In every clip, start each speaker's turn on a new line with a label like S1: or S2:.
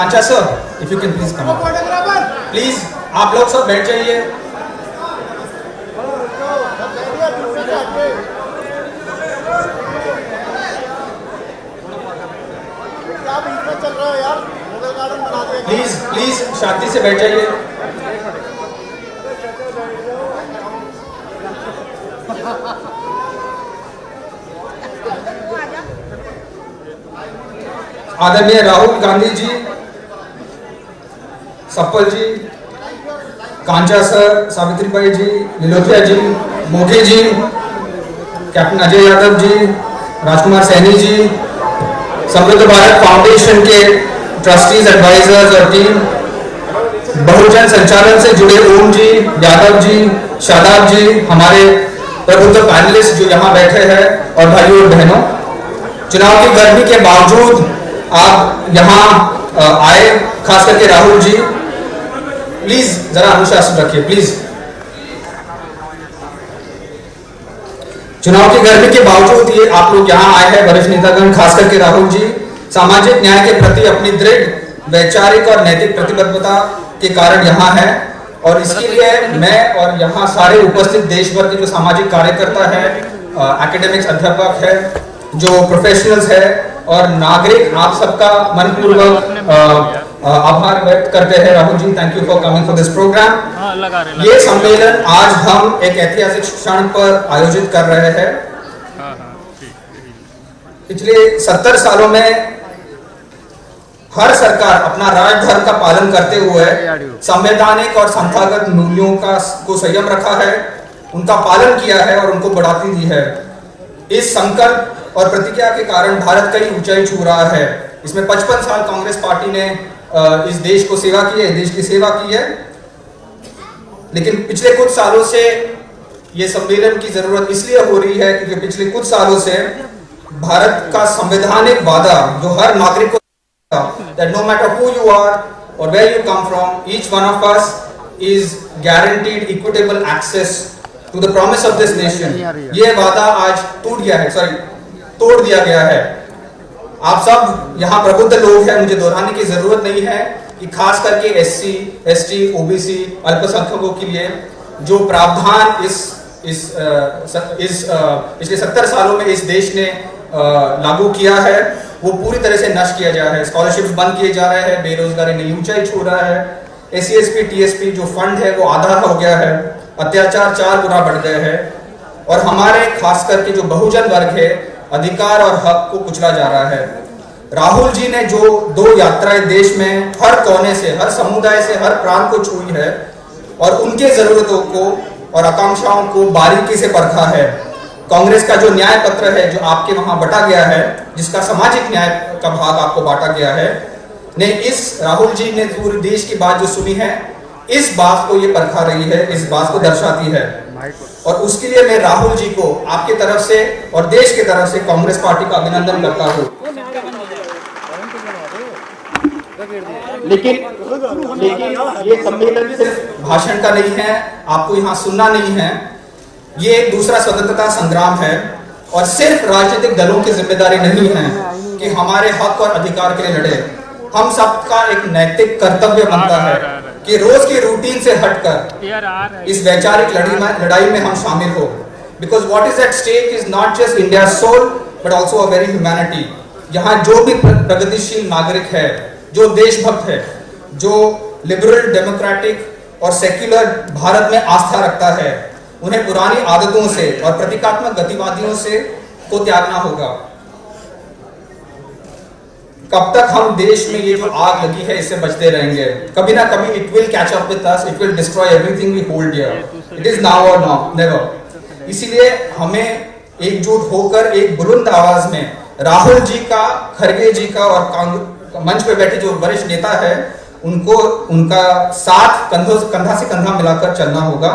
S1: Kancha sir, if you can please come, please आप लोग सब बैठ जाइए। प्लीज प्लीज शांति से बैठ जाइए। आदरणीय राहुल गांधी जी, सप्पल जी, कांचा सर, सावित्रीबाई जी, लिलोथिया जी, मोघे जी, कैप्टन अजय यादव जी, राजकुमार सैनी जी, समृद्ध भारत फाउंडेशन के ट्रस्टीज, एडवाइजर्स और टीम, बहुजन संचालन से जुड़े ओम जी, यादव जी, शादाब जी, हमारे प्रबुद्ध पैनलिस्ट जो यहाँ बैठे हैं, और भाइयों और बहनों, चुनाव की गर्मी के बावजूद आप यहाँ आए, खास करके राहुल जी, प्लीज जरा अनुशासन रखिए प्लीज। चुनाव की गर्मी के बावजूद ये आप लोग यहाँ आए हैं, वरिष्ठ नेतागण, खास करके राहुल जी, सामाजिक न्याय के प्रति अपनी दृढ़ वैचारिक और नैतिक प्रतिबद्धता के कारण यहाँ है, और इसके लिए मैं और यहाँ सारे उपस्थित देश भर के जो सामाजिक कार्यकर्ता है, एकेडमिक्स, अध्यापक है, जो प्रोफेशनल्स है और नागरिक, आप सबका मनपूर्वक आभार व्यक्त करते हैं। Rahul ji, thank you for coming for this programme. ये सम्मेलन आज हम एक ऐतिहासिक क्षण पर आयोजित कर रहे हैं। पिछले 70 सालों में हर सरकार अपना राजधर्म का पालन करते हुए संवैधानिक और संस्थागत मूल्यों को संयम रखा है, उनका पालन किया है और उनको बढ़ाती दी है। इस संकल्प और प्रतिज्ञा के कारण भारत कई ऊंचाई छू रहा है। इसमें 55 साल कांग्रेस पार्टी ने इस देश को सेवा की है, देश की सेवा की है, लेकिन पिछले कुछ सालों से ये सम्मेलन की जरूरत इसलिए हो रही है क्योंकि पिछले कुछ सालों से भारत का संवैधानिक वादा जो हर नागरिक को, that no matter who you are or where you come from, each one of us is guaranteed equitable access to the promise of this nation, ये वादा आज तोड़ दिया गया है। आप सब यहाँ प्रबुद्ध लोग हैं, मुझे दोहराने की जरूरत नहीं है कि खास करके SC, ST, OBC, अल्पसंख्यकों के लिए जो प्रावधान इस पिछले 70 सालों में इस देश ने लागू किया है वो पूरी तरह से नष्ट किया जा रहा है। स्कॉलरशिप्स बंद किए जा रहे हैं, बेरोजगारी नई ऊंचाई छू रहा है, SC, ST, TSP जो फंड है वो आधा हो गया है, अत्याचार 4 गुना बढ़ गए हैं, और हमारे खास करके जो बहुजन वर्ग है अधिकार और हक को कुचला जा रहा है। राहुल जी ने जो 2 यात्राएं देश में हर कोने से, हर समुदाय से, हर प्रांत को छुई है और उनके जरूरतों को और आकांक्षाओं को बारीकी से परखा है। कांग्रेस का जो न्याय पत्र है जो आपके वहां बटा गया है, जिसका सामाजिक न्याय का भाग आपको बांटा गया है, ने इस राहुल जी ने पूरे देश की बात जो सुनी है, इस बात को ये परखा रही है, इस बात को दर्शाती है, और उसके लिए मैं राहुल जी को आपकी तरफ से और देश की तरफ से कांग्रेस पार्टी का अभिनंदन करता हूँ। लेकिन ये सम्मेलन सिर्फ भाषण का नहीं है, आपको यहाँ सुनना नहीं है, ये एक दूसरा स्वतंत्रता संग्राम है, और सिर्फ राजनीतिक दलों की जिम्मेदारी नहीं है कि हमारे हक और अधिकार के लिए लड़े। हम सबका एक नैतिक कर्तव्य बनता है कि रोज की रूटीन से हटकर इस वैचारिक लड़ाई में हम शामिल हो, because what is at stake is not just India soul but also a very humanity. यहाँ जो भी प्रगतिशील नागरिक है, जो देशभक्त है, जो लिबरल, डेमोक्रेटिक और सेक्युलर भारत में आस्था रखता है, उन्हें पुरानी आदतों से और प्रतीकात्मक गतिविधियों से को त्यागना होगा। कब तक हम देश में ये जो आग लगी है इससे बचते रहेंगे? कभी ना कभी it will catch up with us, it will destroy everything we hold here. It is now or never. इसीलिए हमें एकजुट होकर एक बुलंद आवाज में राहुल जी का, खड़गे जी का और मंच पे बैठे जो वरिष्ठ नेता है उनको, उनका साथ कंधा से कंधा मिलाकर चलना होगा।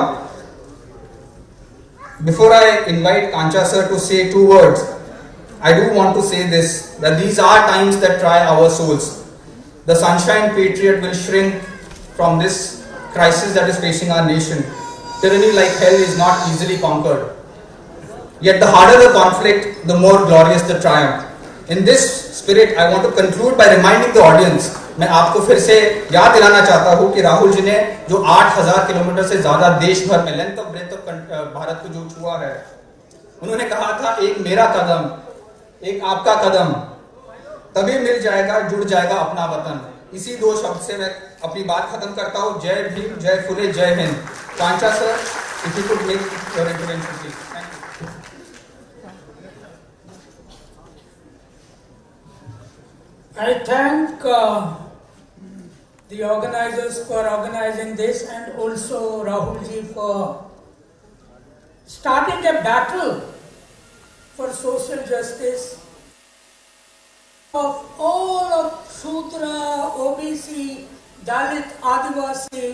S1: Before I invite Kancha sir to say 2 words, I do want to say this, that these are times that try our souls. The Sunshine Patriot will shrink from this crisis that is facing our nation. Tyranny like hell is not easily conquered. Yet the harder the conflict, the more glorious the triumph. In this spirit, I want to conclude by reminding the audience मैं आपको फिर से याद दिलाना चाहता हूं कि राहुल जी ने जो 8,000 किलोमीटर से ज्यादा देश भर में लेंथ और ब्रेथ ऑफ भारत को जो छुआ है, उन्होंने कहा था एक मेरा कदम, एक आपका कदम, तभी मिल जाएगा, जुड़ जाएगा अपना वतन। इसी दो शब्द से मैं अपनी बात खत्म करता हूं। जय भीम, जय फुले, जय Hind. Pancha sir, if you could make your intervention please.
S2: I thank the organizers for organizing this, and also Rahul ji for starting a battle for social justice of all of Shudra, OBC, Dalit, Adivasi,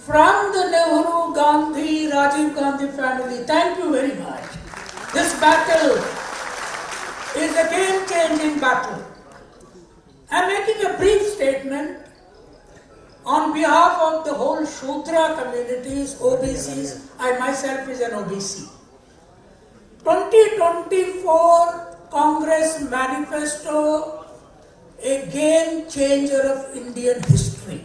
S2: from the Nehru, Gandhi, Rajiv Gandhi family. Thank you very much. This battle is a game-changing battle. I am making a brief statement on behalf of the whole Shudra communities, OBCs. I myself is an OBC. 2024 Congress Manifesto, a game changer of Indian history.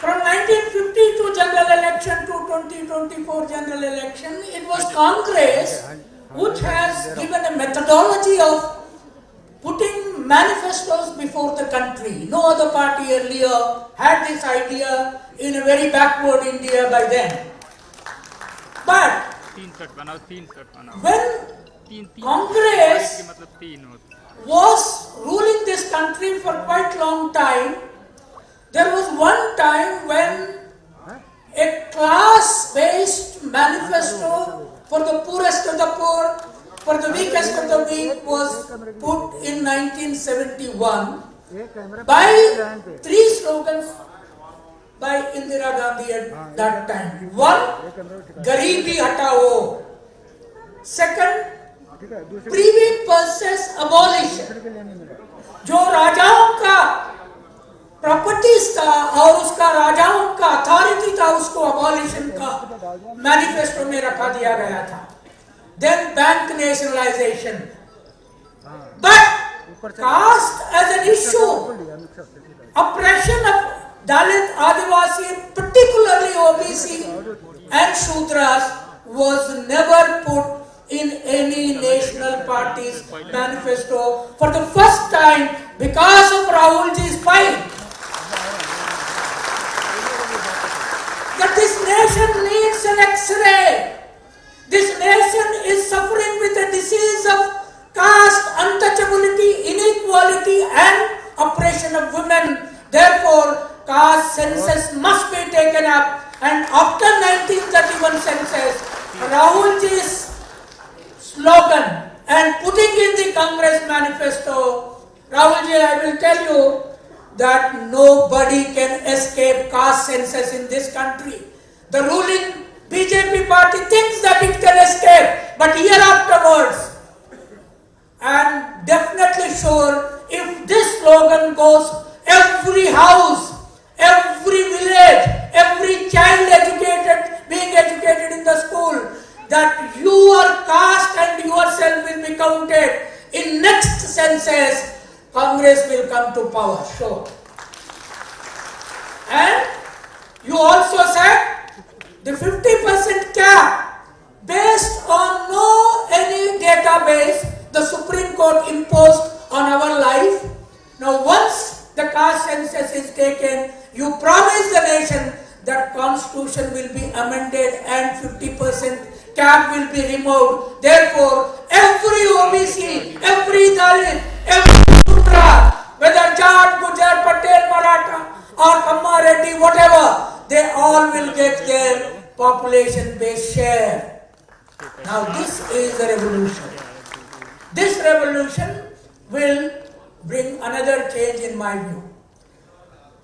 S2: From 1952 general election to 2024 general election, it was Congress which has given a methodology of putting manifestos before the country. No other party earlier had this idea in a very backward India by then. But when Congress was ruling this country for quite long time, there was one time when a class-based manifesto for the poorest of the poor, for the weakest of the weak was put in 1971 by three slogans by Indira Gandhi at that time. One, Garibi Hatao. Second, privy purses abolition. जो राजाओं का properties था और उसका राजाओं का authority था, उसको अबॉलिशन का मैनिफेस्टो में रखा दिया गया था. Then bank nationalisation. But caste as an issue, operation of Dalit, Adivasi, particularly OBC and Shudras, was never put in any national party's manifesto. For the first time, because of Rahul ji's fight, that this nation needs an X-ray. This nation is suffering with a disease of caste, untouchability, inequality and oppression of women. Therefore, caste census must be taken up, and after 1931 census, Rahul ji's slogan and putting in the Congress manifesto, Rahul ji, I will tell you that nobody can escape caste census in this country. The ruling BJP party thinks that it can escape, but year afterwards, I am definitely sure if this slogan goes, every house, every village, every child being educated in the school, that your caste and yourself will be counted in next census, Congress will come to power, sure. And you also said the 50% cap based on no any database the Supreme Court imposed on our life. Now once the caste census is taken, you promise the nation that constitution will be amended and 50% cap will be removed. Therefore, every OBC, every Dalit, every Shudra, whether Jat, Gujar, Patel, Maratha or Kamma Reddy, whatever, they all will get their population-based share. Now this is a revolution. This revolution will bring another change in my view.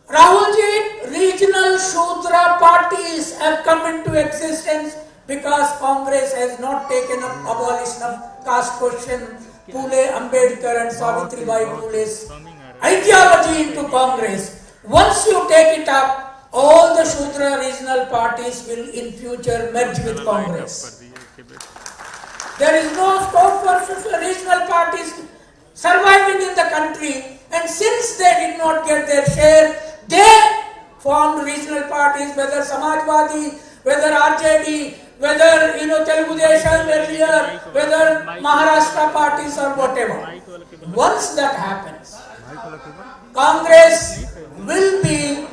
S2: Rahul ji, regional Shudra parties have come into existence because Congress has not taken up abolition of caste question, Phule, Ambedkar and Savitribai Phule's ideology into Congress. Once you take it up, all the Shudra regional parties will in future merge with Congress. There is no scope for regional parties surviving in the country, and since they did not get their share, they formed regional parties, whether Samajwadi, whether RJD, whether Telugu Desam earlier, whether Maharashtra parties or whatever. Once that happens, Congress will be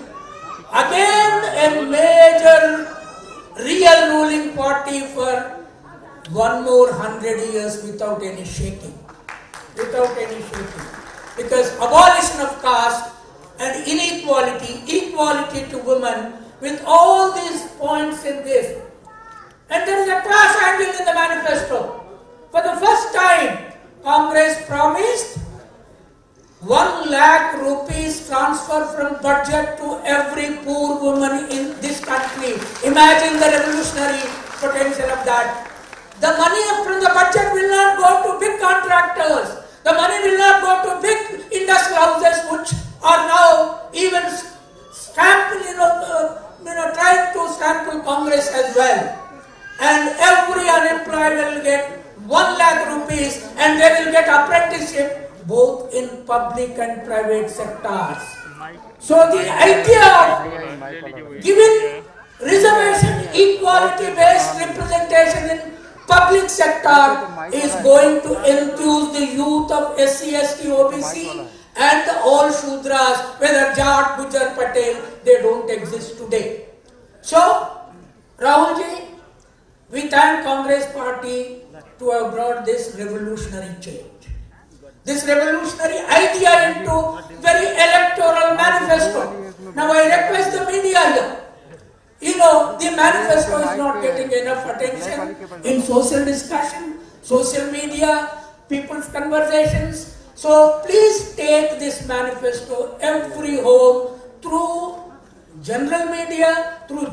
S2: again a major real ruling party for one more 100 years without any shaking. Because abolition of caste and inequality, equality to women, with all these points in this. And there is a class angle in the manifesto. For the first time, Congress promised 1 lakh rupees transfer from budget to every poor woman in this country. Imagine the revolutionary potential of that. The money from the budget will not go to big contractors. The money will not go to big industrial houses, which are now even trying to stample Congress as well. And every unemployed will get 1 lakh rupees, and they will get apprenticeship both in public and private sectors. So the idea of giving reservation, equality-based representation in public sector is going to enthuse the youth of SC, ST, OBC and all Shudras, whether Jat, Gujar, Patel, they don't exist today. So, Rahulji, we thank Congress party to have brought this revolutionary change. This revolutionary idea into very electoral manifesto. Now I request the media here. The manifesto is not getting enough attention in social discussion, social media, people's conversations. So please take this manifesto every home through general media, through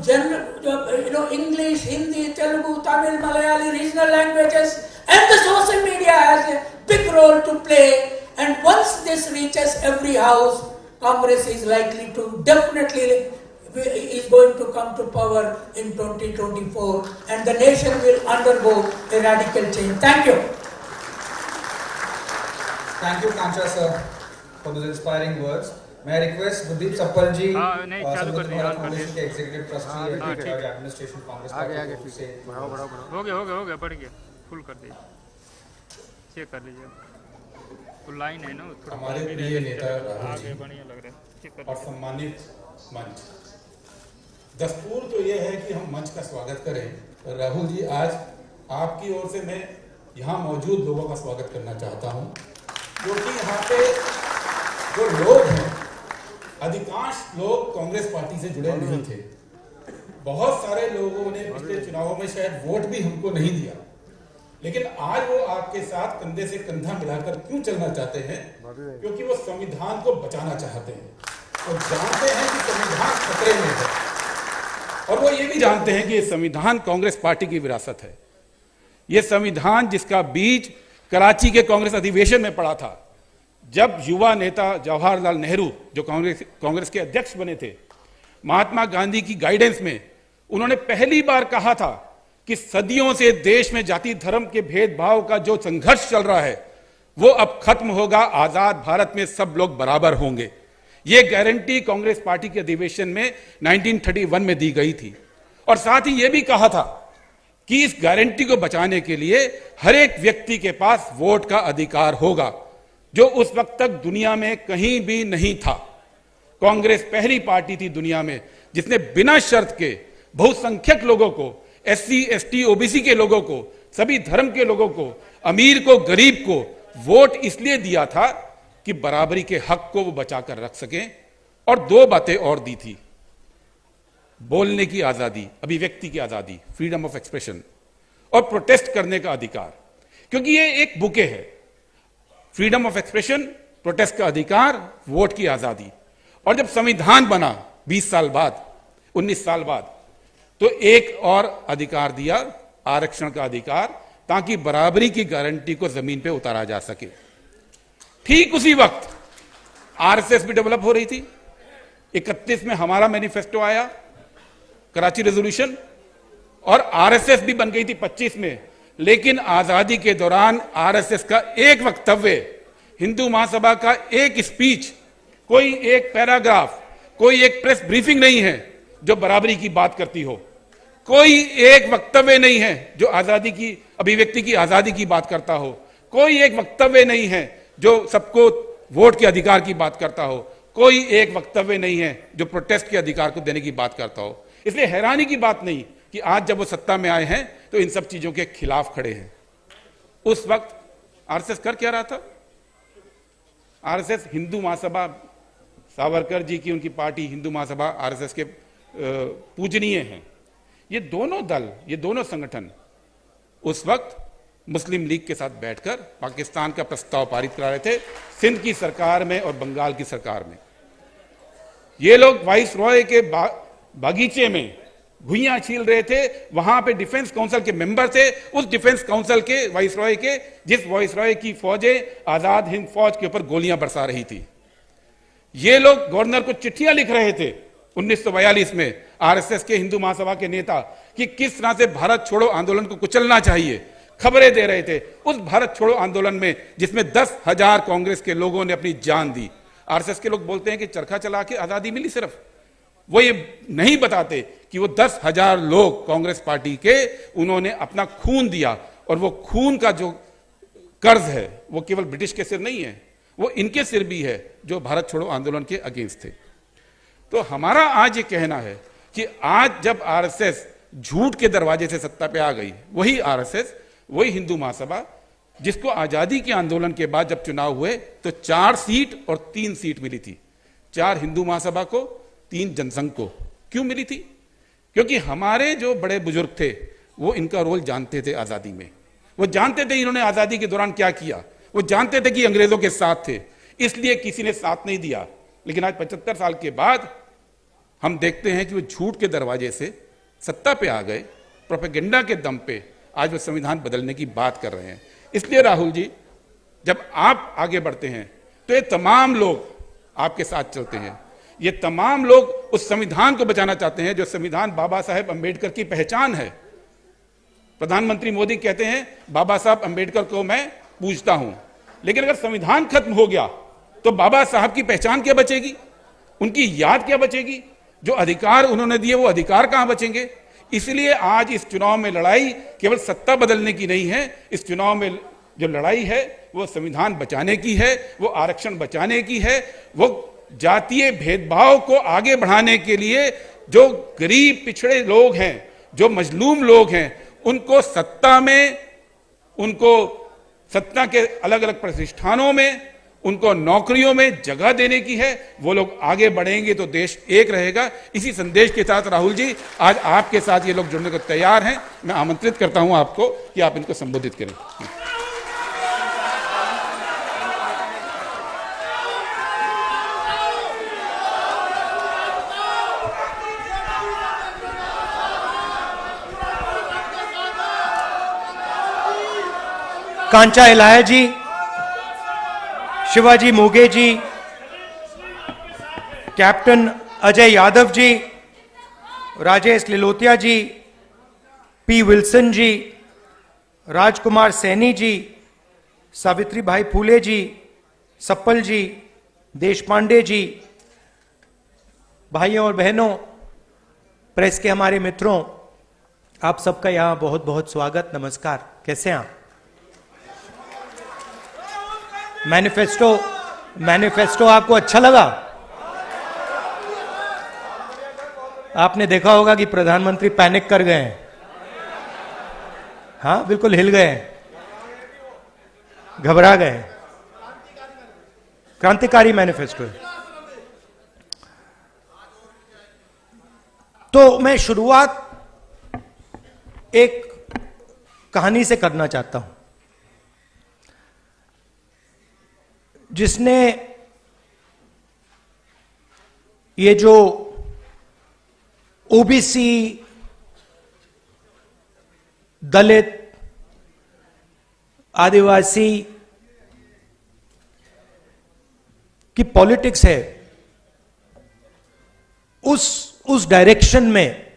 S2: English, Hindi, Telugu, Tamil, Malayali, regional languages, and the social media has a big role to play. And once this reaches every house, Congress is likely to definitely is going to come to power in 2024, and the nation will undergo a radical change. Thank you.
S1: Thank you, Kancha sir, for those inspiring words. May I request Gurdeep Sappal ji, Samudra Bharat Foundation के executive trustee and administration Congress party से
S3: हो गया बढ़ गया full कर दीजिए check कर लीजिए तो लाइन है ना थोड़ा
S4: हमारे प्रिय नेता राहुल जी
S3: बढ़िया लग रहा है
S4: और सम्मानित मंच, दस्तूर तो ये है कि हम मंच का स्वागत करें। राहुल जी, आज आपकी ओर से मैं यहाँ मौजूद लोगों का स्वागत करना चाहता हूँ, क्योंकि यहाँ पे जो लोग हैं, अधिकांश लोग कांग्रेस पार्टी से जुड़े नहीं थे। बहुत सारे लोगों ने पिछले चुनावों में शायद वोट भी हमको नहीं दिया, लेकिन आज वो आपके साथ कंधे से कंधा मिलाकर क्यों चलना चाहते हैं? क्योंकि वो संविधान को बचाना चाहते हैं। वो जानते हैं कि संविधान खतरे में है, और वो ये भी जानते हैं कि ये संविधान कांग्रेस पार्टी की विरासत है। ये संविधान जिसका बीज कराची के कांग्रेस अधिवेशन में पड़ा था, जब युवा नेता जवाहरलाल नेहरू जो कांग्रेस के अध्यक्ष बने थे, महात्मा गांधी की गाइडेंस में उन्होंने पहली बार कहा था कि सदियों से देश में जाति धर्म के भेदभाव का जो संघर्ष चल रहा है वो अब खत्म होगा, आजाद भारत में सब लोग बराबर होंगे। ये गारंटी कांग्रेस पार्टी के अधिवेशन में 1931 में दी गई थी, और साथ ही यह भी कहा था कि इस गारंटी को बचाने के लिए हर एक व्यक्ति के पास वोट का अधिकार होगा, जो उस वक्त तक दुनिया में कहीं भी नहीं था। कांग्रेस पहली पार्टी थी दुनिया में जिसने बिना शर्त के बहुसंख्यक लोगों को, SC, ST, OBC के लोगों को, सभी धर्म के लोगों को, अमीर को, गरीब को वोट इसलिए दिया था कि बराबरी के हक को वो बचाकर रख सकें। और दो बातें और दी थी, बोलने की आजादी, अभिव्यक्ति की आजादी, फ्रीडम ऑफ एक्सप्रेशन, और प्रोटेस्ट करने का अधिकार, क्योंकि ये एक बुके है, फ्रीडम ऑफ एक्सप्रेशन, प्रोटेस्ट का अधिकार, वोट की आजादी। और जब संविधान बना 20 साल बाद, 19 साल बाद, तो एक और अधिकार दिया, आरक्षण का अधिकार, ताकि बराबरी की गारंटी को जमीन पे उतारा जा सके। ठीक उसी वक्त आरएसएस भी डेवलप हो रही थी। 31 में हमारा मैनिफेस्टो आया, कराची रेजोल्यूशन, और आरएसएस भी बन गई थी 25 में, लेकिन आजादी के दौरान आरएसएस का एक वक्तव्य, हिंदू महासभा का एक स्पीच, कोई एक पैराग्राफ, कोई एक प्रेस ब्रीफिंग नहीं है जो बराबरी की बात करती हो। कोई एक वक्तव्य नहीं है जो आजादी की, अभिव्यक्ति की आजादी की बात करता हो। कोई एक वक्तव्य नहीं है जो सबको वोट के अधिकार की बात करता हो। कोई एक वक्तव्य नहीं है जो प्रोटेस्ट के अधिकार को देने की बात करता हो। इसलिए हैरानी की बात नहीं कि आज जब वो सत्ता में आए हैं तो इन सब चीजों के खिलाफ खड़े हैं। उस वक्त आरएसएस कर क्या रहा था? आरएसएस हिंदू महासभा, सावरकर जी की उनकी पार्टी हिंदू महासभा आरएसएस के पूजनीय हैं। ये दोनों दल, ये दोनों संगठन उस वक्त मुस्लिम लीग के साथ बैठकर पाकिस्तान का प्रस्ताव पारित करा रहे थे, सिंध की सरकार में और बंगाल की सरकार में। ये लोग वाइस रॉय के बागीचे में भुइयां छील रहे थे। वहां पे डिफेंस काउंसिल के मेंबर थे, उस डिफेंस काउंसिल के वाइस रॉय के, जिस वाइस रॉय की फौजें आजाद हिंद फौज के ऊपर गोलियां बरसा रही थी। ये लोग गवर्नर को चिट्ठियां लिख रहे थे 1942 में, आरएसएस के हिंदू महासभा के नेता, कि किस तरह से भारत छोड़ो आंदोलन को कुचलना चाहिए। खबरें दे रहे थे उस भारत छोड़ो आंदोलन में, जिसमें 10,000 कांग्रेस के लोगों ने अपनी जान दी। आरएसएस के लोग बोलते हैं कि चरखा चला के आजादी मिली, सिर्फ वो ये नहीं बताते कि वो 10,000 लोग कांग्रेस पार्टी के, उन्होंने अपना खून दिया। और वो खून का जो कर्ज है वो केवल ब्रिटिश के सिर नहीं है, वो इनके सिर भी है जो भारत छोड़ो आंदोलन के अगेंस्ट थे। तो हमारा आज ये कहना है कि आज जब आरएसएस झूठ के दरवाजे से सत्ता पे आ गई, वही आरएसएस, वही हिंदू महासभा, जिसको आजादी के आंदोलन के बाद जब चुनाव हुए तो 4 सीट और 3 सीट मिली थी। 4 हिंदू महासभा को, 3 जनसंघ को। क्यों मिली थी? क्योंकि हमारे जो बड़े बुजुर्ग थे वो इनका रोल जानते थे आजादी में। वो जानते थे इन्होंने आजादी के दौरान क्या किया। वो जानते थे कि अंग्रेजों के साथ थे, इसलिए किसी ने साथ नहीं दिया। लेकिन आज 75 साल के बाद हम देखते हैं कि वो झूठ के दरवाजे से सत्ता पे आ गए, प्रोपेगेंडा के दम पे आज वो संविधान बदलने की बात कर रहे हैं। इसलिए राहुल जी, जब आप आगे बढ़ते हैं तो ये तमाम लोग आपके साथ चलते हैं। ये तमाम लोग उस संविधान को बचाना चाहते हैं जो संविधान बाबा साहेब अंबेडकर की पहचान है। प्रधानमंत्री मोदी कहते हैं बाबा साहब अंबेडकर को मैं पूजता हूं, लेकिन अगर संविधान खत्म हो गया तो बाबा साहब की पहचान क्या बचेगी? उनकी याद क्या बचेगी? जो अधिकार उन्होंने दिए वो अधिकार कहां बचेंगे? इसलिए आज इस चुनाव में लड़ाई केवल सत्ता बदलने की नहीं है। इस चुनाव में जो लड़ाई है वो संविधान बचाने की है, वो आरक्षण बचाने की है, वो जातीय भेदभाव को आगे बढ़ाने के लिए जो गरीब पिछड़े लोग हैं, जो मजलूम लोग हैं, उनको सत्ता में, उनको सत्ता के अलग अलग प्रतिष्ठानों में, उनको नौकरियों में जगह देने की है। वो लोग आगे बढ़ेंगे तो देश एक रहेगा। इसी संदेश के साथ राहुल जी, आज आपके साथ ये लोग जुड़ने को तैयार हैं। मैं आमंत्रित करता हूं आपको कि आप इनको संबोधित करें।
S5: कांचा इलाया जी, शिवाजी मोगे जी, कैप्टन अजय यादव जी, राजेश लिलोतिया जी, पी विल्सन जी, राजकुमार सैनी जी, सावित्री भाई फूले जी, सप्पल जी, देश पांडे जी, भाइयों और बहनों, प्रेस के हमारे मित्रों, आप सबका यहां बहुत बहुत स्वागत, नमस्कार। कैसे हैं आप? मैनिफेस्टो आपको अच्छा लगा? आपने देखा होगा कि प्रधानमंत्री पैनिक कर गए हैं। हाँ, बिल्कुल हिल गए हैं, घबरा गए। क्रांतिकारी मैनिफेस्टो है। तो मैं शुरुआत एक कहानी से करना चाहता हूं, जिसने ये जो ओबीसी, दलित, आदिवासी की पॉलिटिक्स है, उस डायरेक्शन में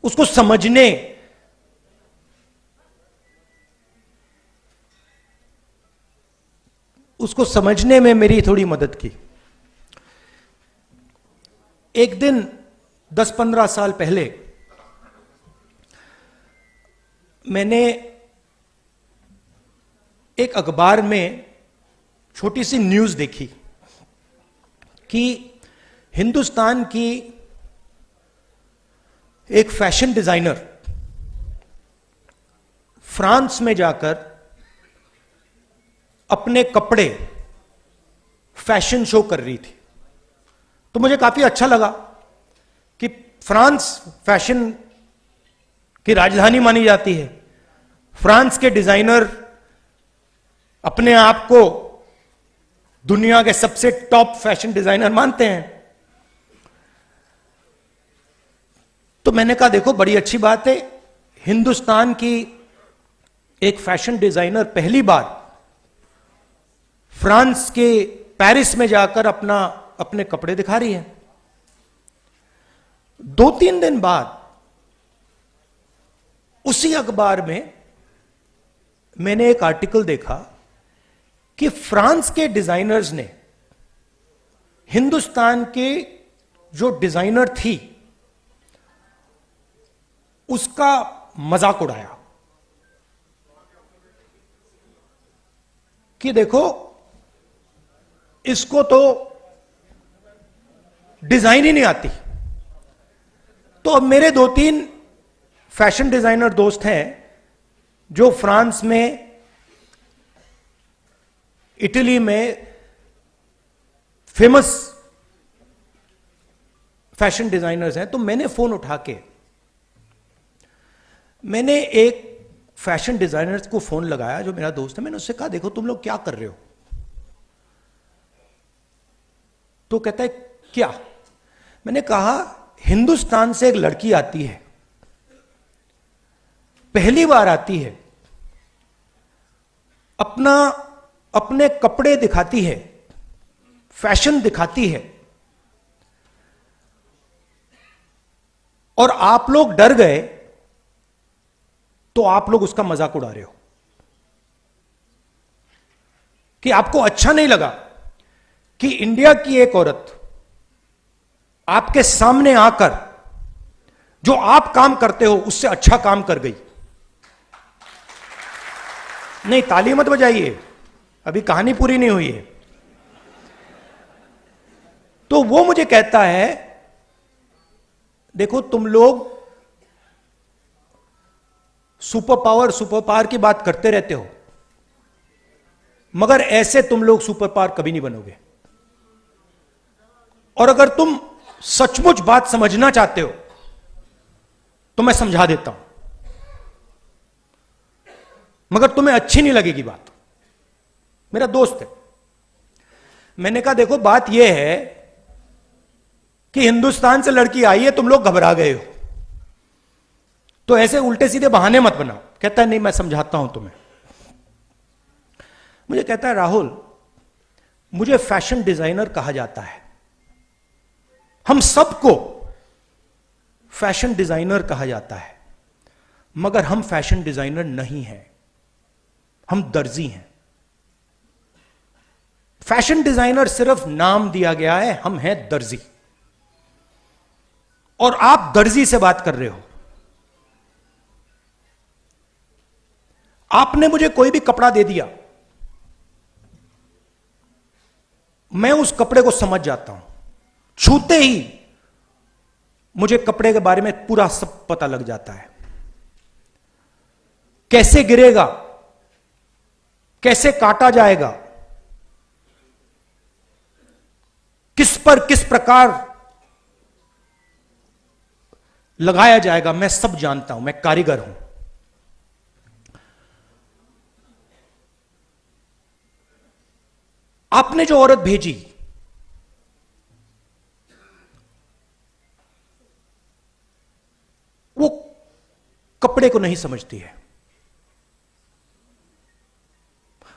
S5: उसको समझने उसको समझने में मेरी थोड़ी मदद की। एक दिन 10-15 साल पहले मैंने एक अखबार में छोटी सी न्यूज देखी कि हिंदुस्तान की एक फैशन डिजाइनर फ्रांस में जाकर अपने कपड़े फैशन शो कर रही थी। तो मुझे काफी अच्छा लगा कि फ्रांस फैशन की राजधानी मानी जाती है, फ्रांस के डिजाइनर अपने आप को दुनिया के सबसे टॉप फैशन डिजाइनर मानते हैं। तो मैंने कहा देखो बड़ी अच्छी बात है, हिंदुस्तान की एक फैशन डिजाइनर पहली बार फ्रांस के पेरिस में जाकर अपने कपड़े दिखा रही है। 2-3 दिन बाद उसी अखबार में मैंने एक आर्टिकल देखा कि फ्रांस के डिजाइनर्स ने हिंदुस्तान के जो डिजाइनर थी उसका मजाक उड़ाया कि देखो इसको तो डिजाइन ही नहीं आती। तो अब मेरे 2-3 फैशन डिजाइनर दोस्त हैं जो फ्रांस में, इटली में फेमस फैशन डिजाइनर्स हैं। तो मैंने फोन उठा के मैंने एक फैशन डिजाइनर्स को फोन लगाया जो मेरा दोस्त है। मैंने उससे कहा देखो तुम लोग क्या कर रहे हो। तो कहता है क्या। मैंने कहा हिंदुस्तान से एक लड़की आती है, पहली बार आती है, अपने कपड़े दिखाती है, फैशन दिखाती है, और आप लोग डर गए तो आप लोग उसका मजाक उड़ा रहे हो कि आपको अच्छा नहीं लगा कि इंडिया की एक औरत आपके सामने आकर जो आप काम करते हो उससे अच्छा काम कर गई। नहीं, ताली मत बजाइए, अभी कहानी पूरी नहीं हुई है। तो वो मुझे कहता है देखो तुम लोग सुपर पावर की बात करते रहते हो, मगर ऐसे तुम लोग सुपर पावर कभी नहीं बनोगे। और अगर तुम सचमुच बात समझना चाहते हो तो मैं समझा देता हूं, मगर तुम्हें अच्छी नहीं लगेगी बात। मेरा दोस्त है। मैंने कहा देखो बात यह है कि हिंदुस्तान से लड़की आई है, तुम लोग घबरा गए हो, तो ऐसे उल्टे सीधे बहाने मत बनाओ। कहता है नहीं मैं समझाता हूं तुम्हें। मुझे कहता है राहुल, मुझे फैशन डिजाइनर कहा जाता है, हम सबको फैशन डिजाइनर कहा जाता है, मगर हम फैशन डिजाइनर नहीं हैं, हम दर्जी हैं। फैशन डिजाइनर सिर्फ नाम दिया गया है, हम हैं दर्जी। और आप दर्जी से बात कर रहे हो। आपने मुझे कोई भी कपड़ा दे दिया, मैं उस कपड़े को समझ जाता हूं, छूते ही मुझे कपड़े के बारे में पूरा सब पता लग जाता है। कैसे गिरेगा, कैसे काटा जाएगा, किस पर किस प्रकार लगाया जाएगा, मैं सब जानता हूं, मैं कारीगर हूं। आपने जो औरत भेजी वो कपड़े को नहीं समझती है।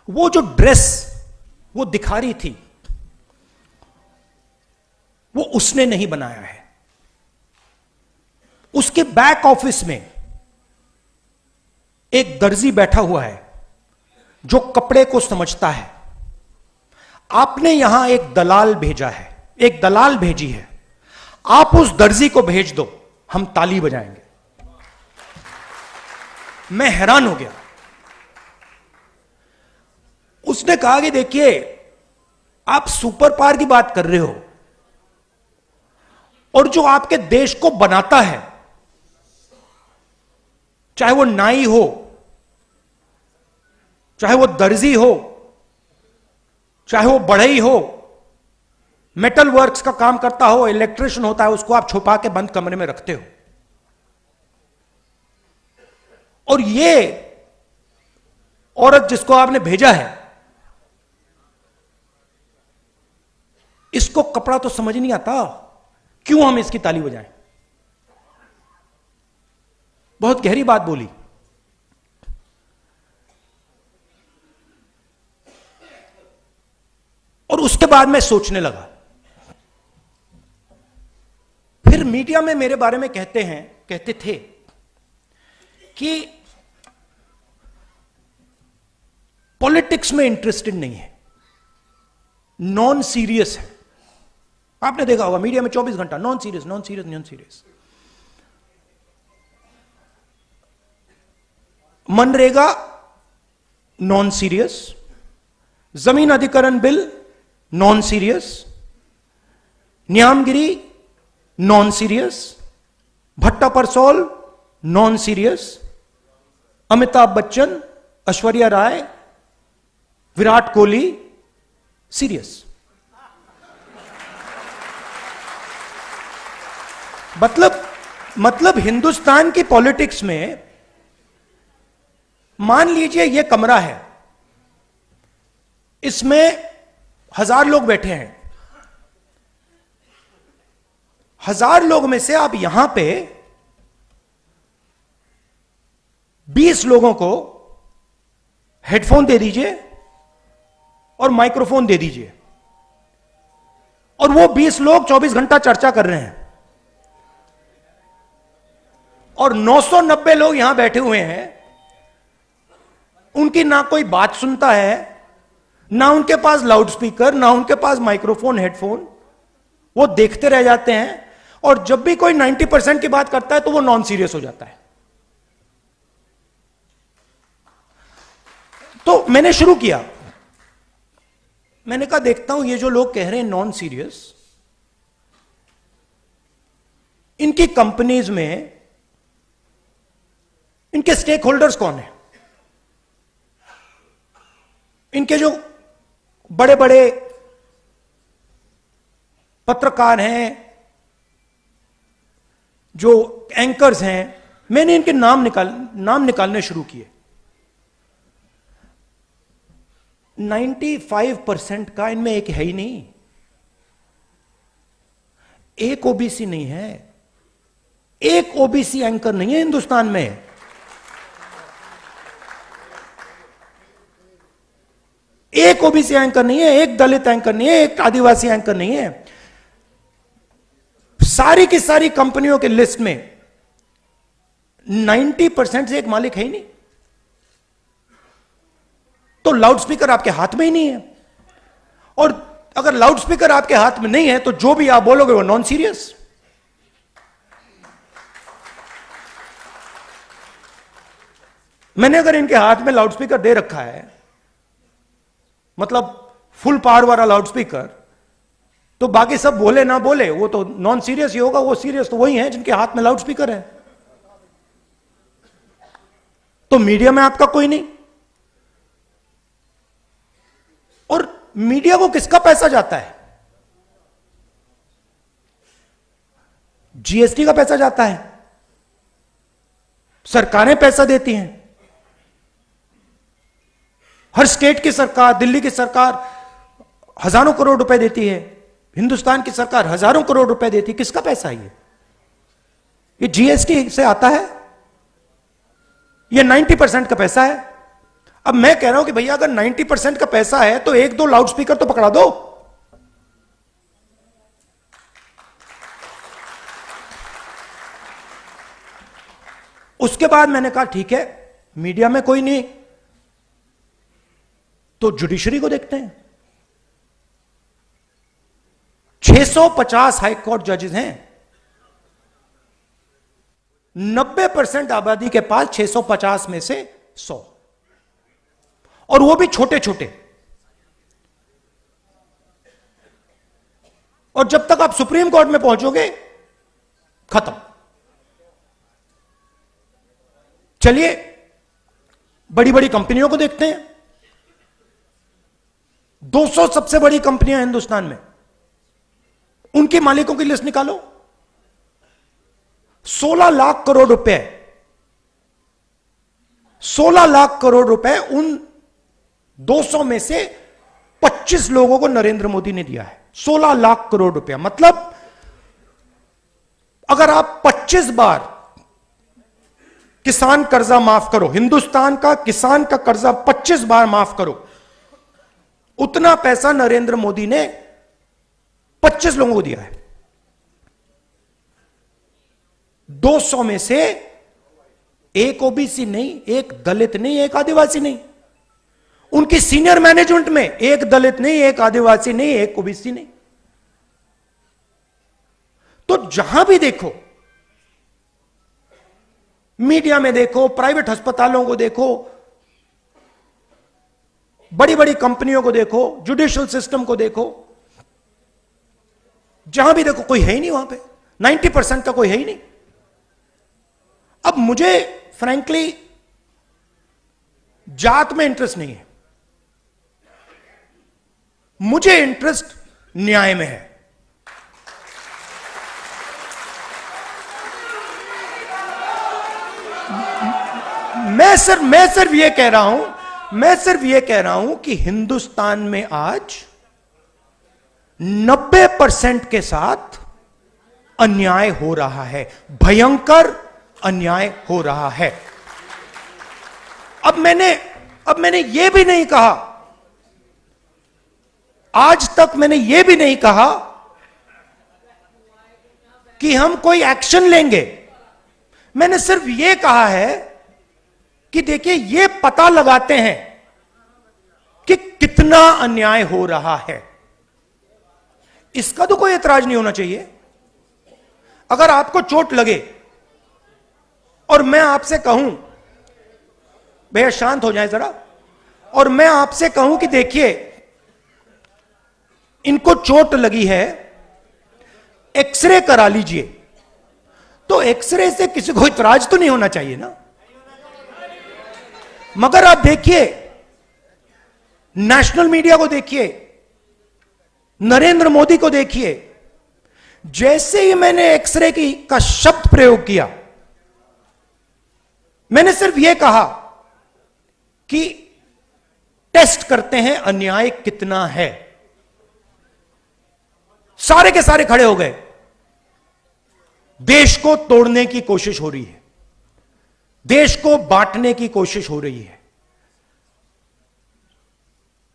S5: वो जो ड्रेस वो दिखा रही थी वो उसने नहीं बनाया है। उसके बैक ऑफिस में एक दर्जी बैठा हुआ है जो कपड़े को समझता है, आपने यहां एक दलाल भेजा है, एक दलाल भेजी है, आप उस दर्जी को भेज दो, हम ताली बजाएंगे। मैं हैरान हो गया। उसने कहा कि देखिए, आप सुपर पावर की बात कर रहे हो, और जो आपके देश को बनाता है, चाहे वो नाई हो, चाहे वो दर्जी हो, चाहे वो बढ़ई हो, मेटल वर्क्स का काम करता हो, इलेक्ट्रिशियन होता है, उसको आप छुपा के बंद कमरे में रखते हो। और ये औरत जिसको आपने भेजा है, इसको कपड़ा तो समझ नहीं आता, क्यों हम इसकी ताली बजाएं? बहुत गहरी बात बोली। और उसके बाद मैं सोचने लगा। फिर मीडिया में मेरे बारे में कहते थे कि पॉलिटिक्स में इंटरेस्टेड नहीं है, नॉन सीरियस है। आपने देखा होगा मीडिया में 24 घंटा non serious, non serious, non serious. MNREGA non serious, जमीन अधिकरण bill non serious, Niyamgiri non serious, Bhatta Parsaul non serious, Amitabh Bachchan, Aishwarya Rai, Virat Kohli serious. मतलब हिंदुस्तान की पॉलिटिक्स में मान लीजिए ये कमरा है, इसमें 1000 लोग बैठे हैं। 1000 लोग में से आप यहां पे 20 लोगों को हेडफोन दे दीजिए और माइक्रोफोन दे दीजिए, और वो 20 लोग 24 घंटा चर्चा कर रहे हैं, और 990 लोग यहां बैठे हुए हैं। उनकी ना कोई बात सुनता है, ना उनके पास लाउड स्पीकर, ना उनके पास माइक्रोफोन, हेडफोन। वो देखते रह जाते हैं, और जब भी कोई 90% की बात करता है तो वो नॉन सीरियस हो जाता है। तो मैंने शुरू किया, मैंने कहा देखता हूं ये जो लोग कह रहे हैं नॉन सीरियस, इनकी कंपनीज में इनके स्टेक होल्डर्स कौन है, इनके जो बड़े बड़े पत्रकार हैं, जो एंकर्स हैं। मैंने इनके नाम निकालने शुरू किए। 95% का इनमें एक है ही नहीं, एक ओबीसी नहीं है, एक ओबीसी एंकर नहीं है हिंदुस्तान में। एक ओबीसी एंकर नहीं है, एक दलित एंकर नहीं है, एक आदिवासी एंकर नहीं है। सारी की सारी कंपनियों के लिस्ट में 90% से एक मालिक है ही नहीं। तो लाउडस्पीकर आपके हाथ में ही नहीं है, और अगर लाउडस्पीकर आपके हाथ में नहीं है तो जो भी आप बोलोगे वो नॉन सीरियस। मैंने अगर इनके हाथ में लाउडस्पीकर दे रखा है, मतलब फुल पावर वाला लाउडस्पीकर, तो बाकी सब बोले ना बोले वो तो नॉन सीरियस ही होगा। वो सीरियस तो वही है जिनके हाथ में लाउडस्पीकर है। तो मीडिया में आपका कोई नहीं। और मीडिया को किसका पैसा जाता है? जीएसटी का पैसा जाता है, सरकारें पैसा देती हैं। हर स्टेट की सरकार, दिल्ली की सरकार हजारों करोड़ रुपए देती है, हिंदुस्तान की सरकार हजारों करोड़ रुपए देती है। किसका पैसा है ये जीएसटी से आता है, ये 90% का पैसा है। अब मैं कह रहा हूं कि भैया अगर 90% का पैसा है तो एक दो लाउडस्पीकर तो पकड़ा दो। उसके बाद मैंने कहा ठीक है, मीडिया में कोई नहीं तो जुडिशरी को देखते हैं। 650 हाई कोर्ट जजेस हैं। 90% आबादी के पास 650 में से 100, और वो भी छोटे छोटे। और जब तक आप सुप्रीम कोर्ट में पहुंचोगे, खत्म। चलिए बड़ी बड़ी कंपनियों को देखते हैं। 200 सबसे बड़ी कंपनियां हिंदुस्तान में, उनके मालिकों की लिस्ट निकालो। 16 लाख करोड़ रुपए, 16 लाख करोड़ रुपए उन 200 में से 25 लोगों को नरेंद्र मोदी ने दिया है। 16 लाख करोड़ रुपया, मतलब अगर आप 25 बार किसान कर्जा माफ करो, हिंदुस्तान का किसान का कर्जा 25 बार माफ करो, उतना पैसा नरेंद्र मोदी ने 25 लोगों को दिया है। 200 में से एक ओबीसी नहीं, एक दलित नहीं, एक आदिवासी नहीं। उनकी सीनियर मैनेजमेंट में एक दलित नहीं, एक आदिवासी नहीं, एक ओबीसी नहीं। तो जहां भी देखो, मीडिया में देखो, प्राइवेट अस्पतालों को देखो, बड़ी बड़ी कंपनियों को देखो, जुडिशियल सिस्टम को देखो, जहां भी देखो कोई है ही नहीं वहां पे। 90% का कोई है ही नहीं। अब मुझे फ्रैंकली जात में इंटरेस्ट नहीं है, मुझे इंटरेस्ट न्याय में है। मैं सिर्फ ये कह रहा हूं कि हिंदुस्तान में आज 90% के साथ अन्याय हो रहा है, भयंकर अन्याय हो रहा है। अब मैंने यह भी नहीं कहा, आज तक मैंने यह भी नहीं कहा कि हम कोई एक्शन लेंगे। मैंने सिर्फ यह कहा है कि देखिए, यह पता लगाते हैं कि कितना अन्याय हो रहा है। इसका तो कोई ऐतराज नहीं होना चाहिए। अगर आपको चोट लगे और मैं आपसे कहूं, भैया शांत हो जाए जरा, और मैं आपसे कहूं कि देखिए इनको चोट लगी है, एक्सरे करा लीजिए, तो एक्सरे से किसी को इतराज तो नहीं होना चाहिए ना। मगर आप देखिए, नेशनल मीडिया को देखिए, नरेंद्र मोदी को देखिए, जैसे ही मैंने एक्सरे का शब्द प्रयोग किया, मैंने सिर्फ यह कहा कि टेस्ट करते हैं अन्याय कितना है, सारे के सारे खड़े हो गए। देश को तोड़ने की कोशिश हो रही है, देश को बांटने की कोशिश हो रही है।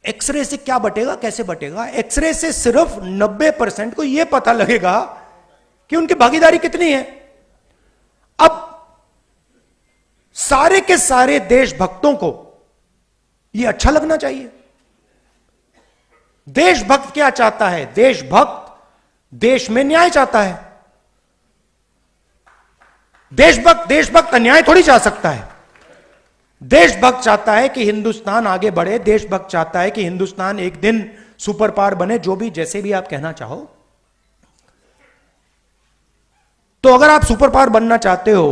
S5: एक्सरे से क्या बटेगा, कैसे बटेगा? एक्सरे से सिर्फ 90% को यह पता लगेगा कि उनकी भागीदारी कितनी है। अब सारे के सारे देशभक्तों को यह अच्छा लगना चाहिए। देशभक्त क्या चाहता है? देशभक्त देश में न्याय चाहता है। देशभक्त अन्याय थोड़ी चाह सकता है। देशभक्त चाहता है कि हिंदुस्तान आगे बढ़े, देशभक्त चाहता है कि हिंदुस्तान एक दिन सुपर पावर बने, जो भी जैसे भी आप कहना चाहो। तो अगर आप सुपर पावर बनना चाहते हो,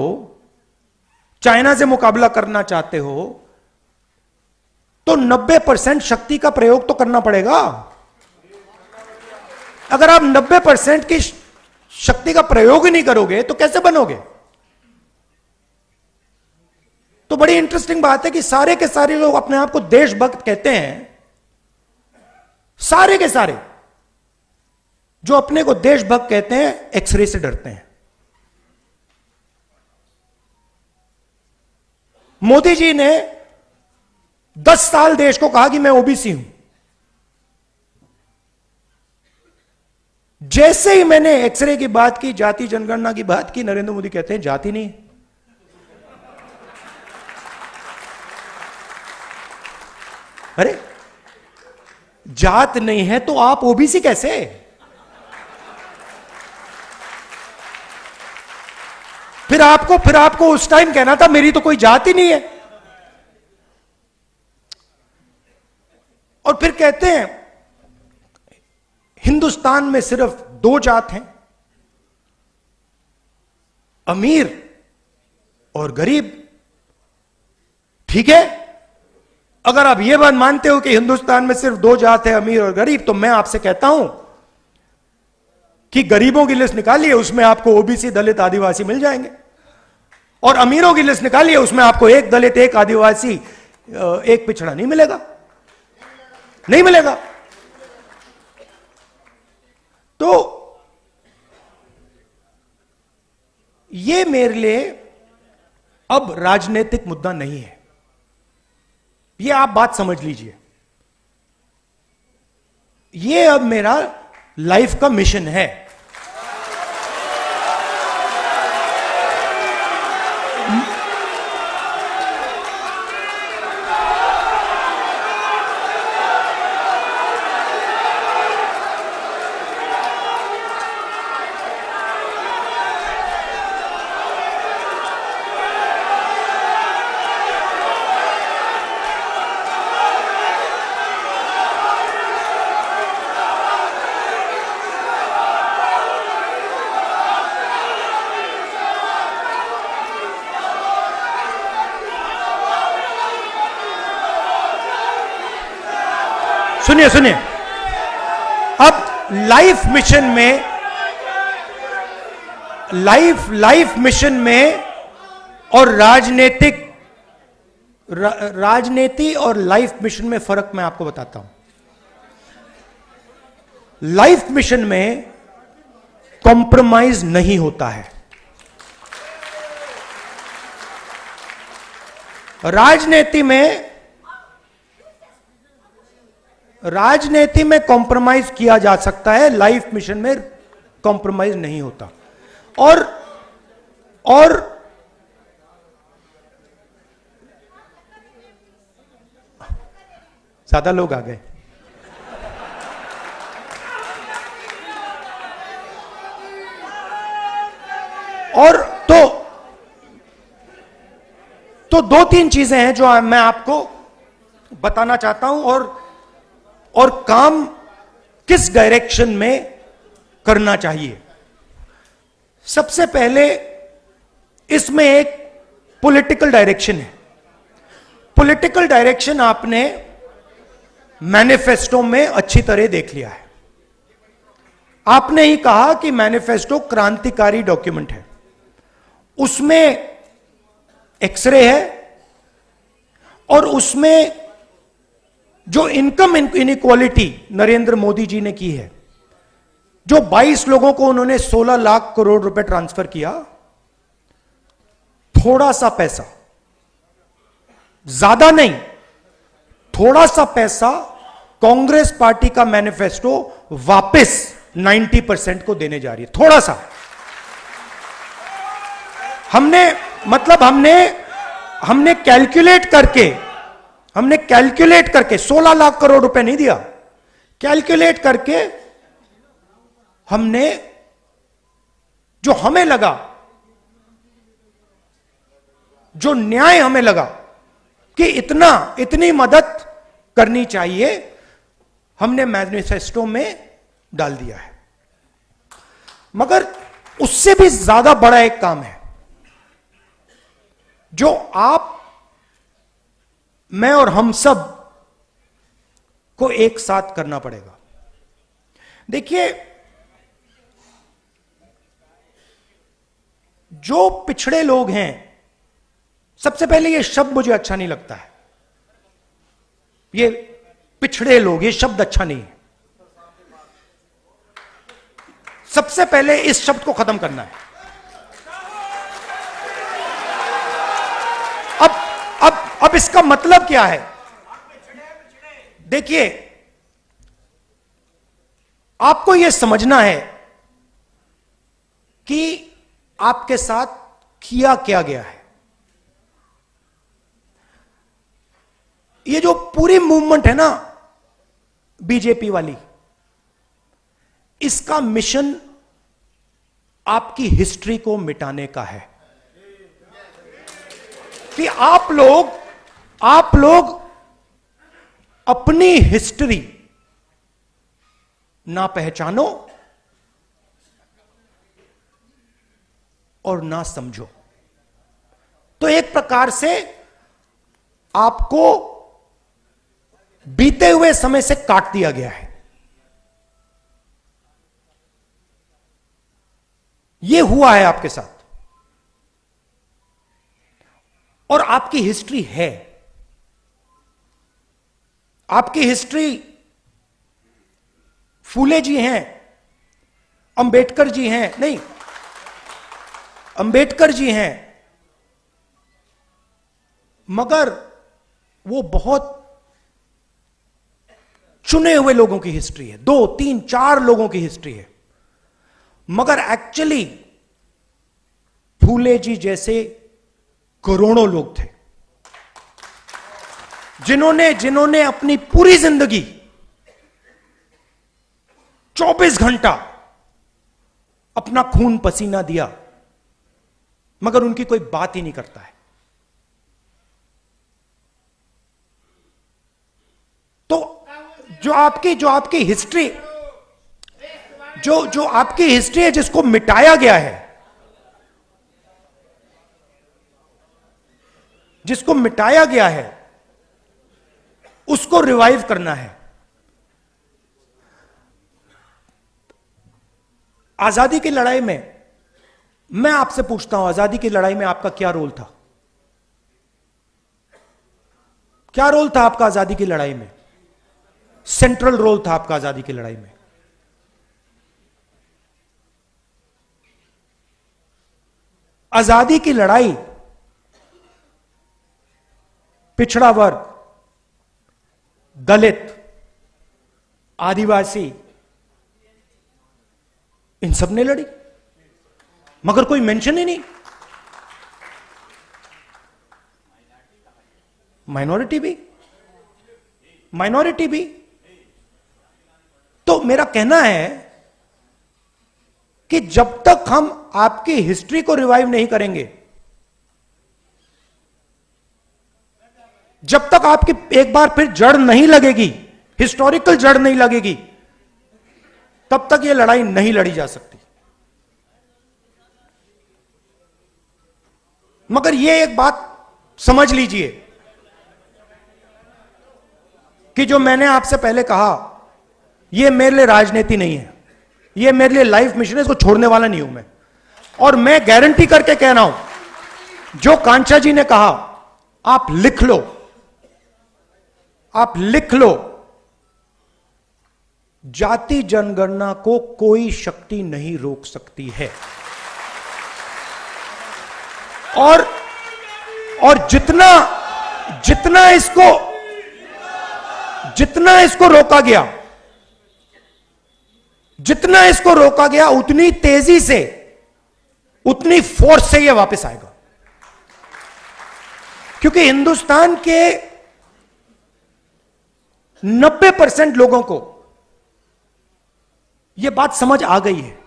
S5: चाइना से मुकाबला करना चाहते हो, तो 90% शक्ति का प्रयोग तो करना पड़ेगा। अगर आप 90% की शक्ति का प्रयोग ही नहीं करोगे तो कैसे बनोगे? तो बड़ी इंटरेस्टिंग बात है कि सारे के सारे लोग अपने आप को देशभक्त कहते हैं, सारे के सारे जो अपने को देशभक्त कहते हैं, एक्सरे से डरते हैं। मोदी जी ने 10 साल देश को कहा कि मैं ओबीसी हूं। जैसे ही मैंने एक्सरे की बात की, जाति जनगणना की बात की, नरेंद्र मोदी कहते हैं जाति नहीं। अरे जात नहीं है तो आप ओबीसी कैसे? फिर आपको उस टाइम कहना था मेरी तो कोई जात ही नहीं है। और फिर कहते हैं हिंदुस्तान में सिर्फ 2 जात हैं, अमीर और गरीब। ठीक है, अगर आप यह बात मानते हो कि हिंदुस्तान में सिर्फ 2 जात है, अमीर और गरीब, तो मैं आपसे कहता हूं कि गरीबों की लिस्ट निकालिए, उसमें आपको ओबीसी, दलित, आदिवासी मिल जाएंगे। और अमीरों की लिस्ट निकालिए, उसमें आपको 1 दलित, 1 आदिवासी, 1 पिछड़ा नहीं मिलेगा, नहीं मिलेगा। तो यह मेरे लिए अब राजनीतिक मुद्दा नहीं है, यह आप बात समझ लीजिए। यह अब मेरा लाइफ का मिशन है। सुनिए सुनिए, अब लाइफ मिशन में और राजनीति और लाइफ मिशन में फर्क मैं आपको बताता हूं। लाइफ मिशन में कॉम्प्रोमाइज नहीं होता है, राजनीति में कॉम्प्रोमाइज किया जा सकता है, लाइफ मिशन में कॉम्प्रोमाइज नहीं होता। और ज्यादा लोग आ गए। और तो 2-3 चीजें हैं जो मैं आपको बताना चाहता हूं, और काम किस डायरेक्शन में करना चाहिए। सबसे पहले इसमें एक पॉलिटिकल डायरेक्शन है। पॉलिटिकल डायरेक्शन आपने मैनिफेस्टो में अच्छी तरह देख लिया है। आपने ही कहा कि मैनिफेस्टो क्रांतिकारी डॉक्यूमेंट है, उसमें एक्सरे है, और उसमें जो इनकम इनइक्वालिटी नरेंद्र मोदी जी ने की है, जो 22 लोगों को उन्होंने 16 लाख करोड़ रुपए ट्रांसफर किया, थोड़ा सा पैसा, ज्यादा नहीं, थोड़ा सा पैसा कांग्रेस पार्टी का मैनिफेस्टो वापस 90% को देने जा रही है। थोड़ा सा हमने कैलकुलेट करके 16 लाख करोड़ रुपए नहीं दिया, कैलकुलेट करके हमने जो हमें लगा, जो न्याय हमें लगा कि इतनी मदद करनी चाहिए, हमने मैनिफेस्टो में डाल दिया है। मगर उससे भी ज्यादा बड़ा एक काम है जो आप, मैं और हम सब को एक साथ करना पड़ेगा। देखिए, जो पिछड़े लोग हैं, सबसे पहले यह शब्द मुझे अच्छा नहीं लगता है, ये पिछड़े लोग, ये शब्द अच्छा नहीं है। सबसे पहले इस शब्द को खत्म करना है। अब इसका मतलब क्या है? देखिए, आपको यह समझना है कि आपके साथ किया क्या गया है। ये जो पूरी मूवमेंट है ना बीजेपी वाली, इसका मिशन आपकी हिस्ट्री को मिटाने का है। कि आप लोग अपनी हिस्ट्री ना पहचानो और ना समझो। तो एक प्रकार से आपको बीते हुए समय से काट दिया गया है। यह हुआ है आपके साथ, और आपकी हिस्ट्री है। आपकी हिस्ट्री फूले जी हैं, अंबेडकर जी हैं, नहीं, अंबेडकर जी हैं, मगर वो बहुत चुने हुए लोगों की हिस्ट्री है, 2, 3, 4 लोगों की हिस्ट्री है। मगर एक्चुअली फूले जी जैसे करोड़ों लोग थे जिन्होंने अपनी पूरी जिंदगी 24 घंटा अपना खून पसीना दिया, मगर उनकी कोई बात ही नहीं करता है। तो जो आपकी हिस्ट्री जो आपकी हिस्ट्री है, जिसको मिटाया गया है, जिसको मिटाया गया है, उसको रिवाइव करना है। आजादी की लड़ाई में मैं आपसे पूछता हूं, आजादी की लड़ाई में आपका क्या रोल था? क्या रोल था आपका आजादी की लड़ाई में? सेंट्रल रोल था आपका आजादी की लड़ाई में। आजादी की लड़ाई पिछड़ा वर्ग, दलित, आदिवासी, इन सब ने लड़ी, मगर कोई मेंशन ही नहीं। माइनॉरिटी भी। तो मेरा कहना है कि जब तक हम आपकी हिस्ट्री को रिवाइव नहीं करेंगे, जब तक आपकी एक बार फिर जड़ नहीं लगेगी, हिस्टोरिकल जड़ नहीं लगेगी, तब तक यह लड़ाई नहीं लड़ी जा सकती। मगर यह एक बात समझ लीजिए कि जो मैंने आपसे पहले कहा, यह मेरे लिए राजनीति नहीं है, यह मेरे लिए लाइफ मिशन है, इसको छोड़ने वाला नहीं हूं मैं। और मैं गारंटी करके कह रहा हूं, जो कांचा जी ने कहा, आप लिख लो, जाति जनगणना को कोई शक्ति नहीं रोक सकती है। और जितना इसको रोका गया, उतनी तेजी से, उतनी फोर्स से यह वापस आएगा। क्योंकि हिंदुस्तान के 90% लोगों को यह बात समझ आ गई है।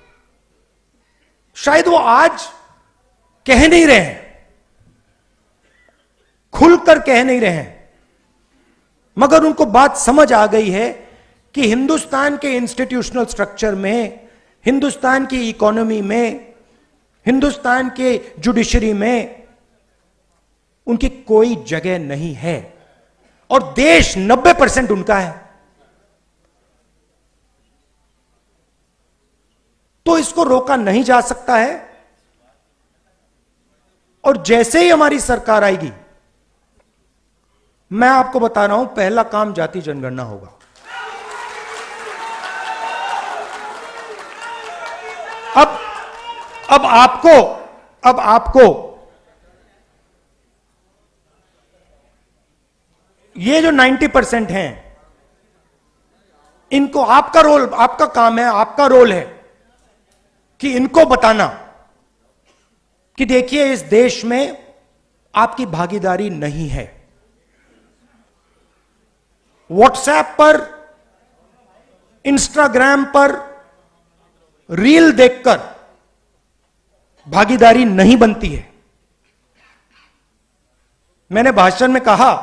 S5: शायद वो आज कह नहीं रहे हैं, खुलकर कह नहीं रहे हैं, मगर उनको बात समझ आ गई है कि हिंदुस्तान के इंस्टीट्यूशनल स्ट्रक्चर में, हिंदुस्तान की इकोनॉमी में, हिंदुस्तान के जुडिशरी में उनकी कोई जगह नहीं है, और देश 90% उनका है। तो इसको रोका नहीं जा सकता है। और जैसे ही हमारी सरकार आएगी, मैं आपको बता रहा हूं, पहला काम जाति जनगणना होगा। अब आपको ये जो 90% हैं, इनको आपका काम है, आपका रोल है कि इनको बताना कि देखिए, इस देश में आपकी भागीदारी नहीं है। व्हाट्सएप पर, इंस्टाग्राम पर रील देखकर भागीदारी नहीं बनती है। मैंने भाषण में कहा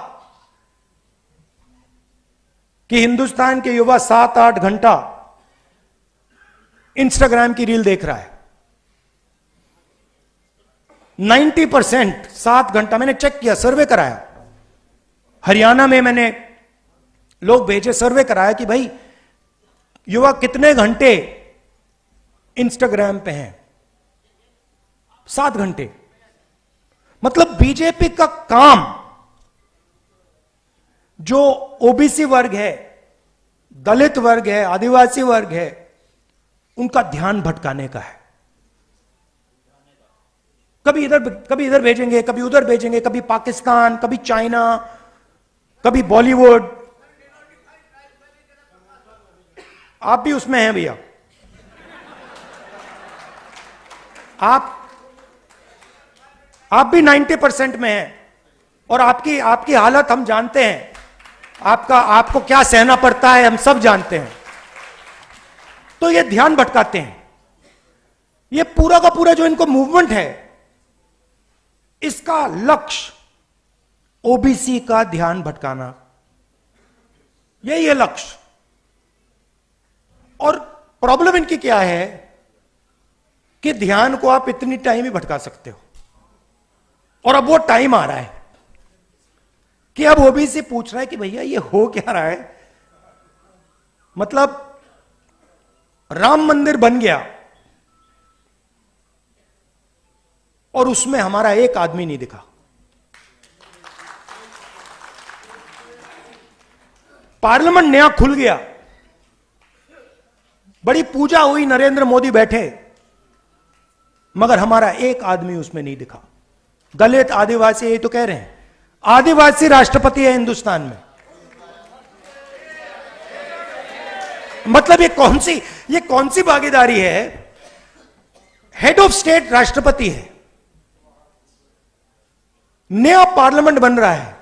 S5: कि हिंदुस्तान के युवा 7-8 घंटा इंस्टाग्राम की रील देख रहा है। 90% 7 घंटा, मैंने चेक किया, सर्वे कराया। हरियाणा में मैंने लोग भेजे, सर्वे कराया कि भाई युवा कितने घंटे इंस्टाग्राम पे हैं। 7 घंटे। मतलब बीजेपी का काम जो ओबीसी वर्ग है, दलित वर्ग है, आदिवासी वर्ग है, उनका ध्यान भटकाने का है। कभी इधर भेजेंगे, कभी उधर भेजेंगे, कभी पाकिस्तान, कभी चाइना, कभी बॉलीवुड। आप भी उसमें हैं भैया। आप भी 90% में हैं, और आपकी हालत हम जानते हैं। आपको क्या सहना पड़ता है हम सब जानते हैं। तो ये ध्यान भटकाते हैं। ये पूरा का पूरा जो इनको मूवमेंट है, इसका लक्ष्य ओबीसी का ध्यान भटकाना, यही है लक्ष्य। और प्रॉब्लम इनकी क्या है कि ध्यान को आप इतनी टाइम ही भटका सकते हो। और अब वो टाइम आ रहा है कि अब ओबीसी पूछ रहा है कि भैया ये हो क्या रहा है। मतलब राम मंदिर बन गया और उसमें हमारा एक आदमी नहीं दिखा। पार्लियामेंट नया खुल गया, बड़ी पूजा हुई, नरेंद्र मोदी बैठे, मगर हमारा एक आदमी उसमें नहीं दिखा। दलित, आदिवासी, यही तो कह रहे हैं, आदिवासी राष्ट्रपति है हिंदुस्तान में। मतलब ये कौन सी भागीदारी है। हेड ऑफ स्टेट राष्ट्रपति है, नया पार्लियामेंट बन रहा है,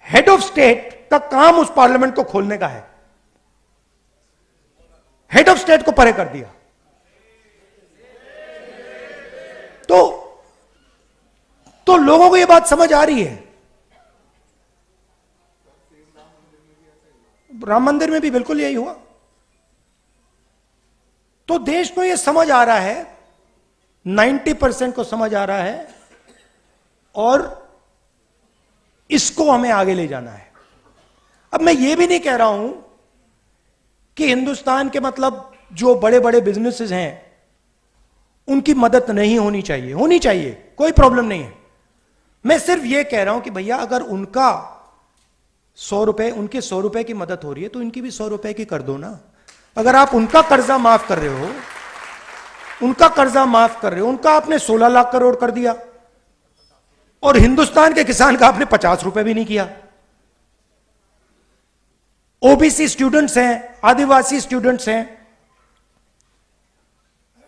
S5: हेड ऑफ स्टेट का काम उस पार्लियामेंट को खोलने का है। हेड ऑफ स्टेट को परे कर दिया। तो लोगों को यह बात समझ आ रही है। राम मंदिर में भी बिल्कुल यही हुआ। तो देश को यह समझ आ रहा है, 90% को समझ आ रहा है, और इसको हमें आगे ले जाना है। अब मैं ये भी नहीं कह रहा हूं कि हिंदुस्तान के मतलब जो बड़े बड़े बिजनेसेस हैं उनकी मदद नहीं होनी चाहिए, होनी चाहिए, कोई प्रॉब्लम नहीं है। मैं सिर्फ ये कह रहा हूं कि भैया अगर उनका 100 रुपए, उनके 100 रुपए की मदद हो रही है तो इनकी भी 100 रुपए की कर दो ना। अगर आप उनका कर्जा माफ कर रहे हो, उनका आपने 16 लाख करोड़ कर दिया, और हिंदुस्तान के किसान का आपने 50 रुपए भी नहीं किया। ओबीसी स्टूडेंट्स हैं, आदिवासी स्टूडेंट्स हैं,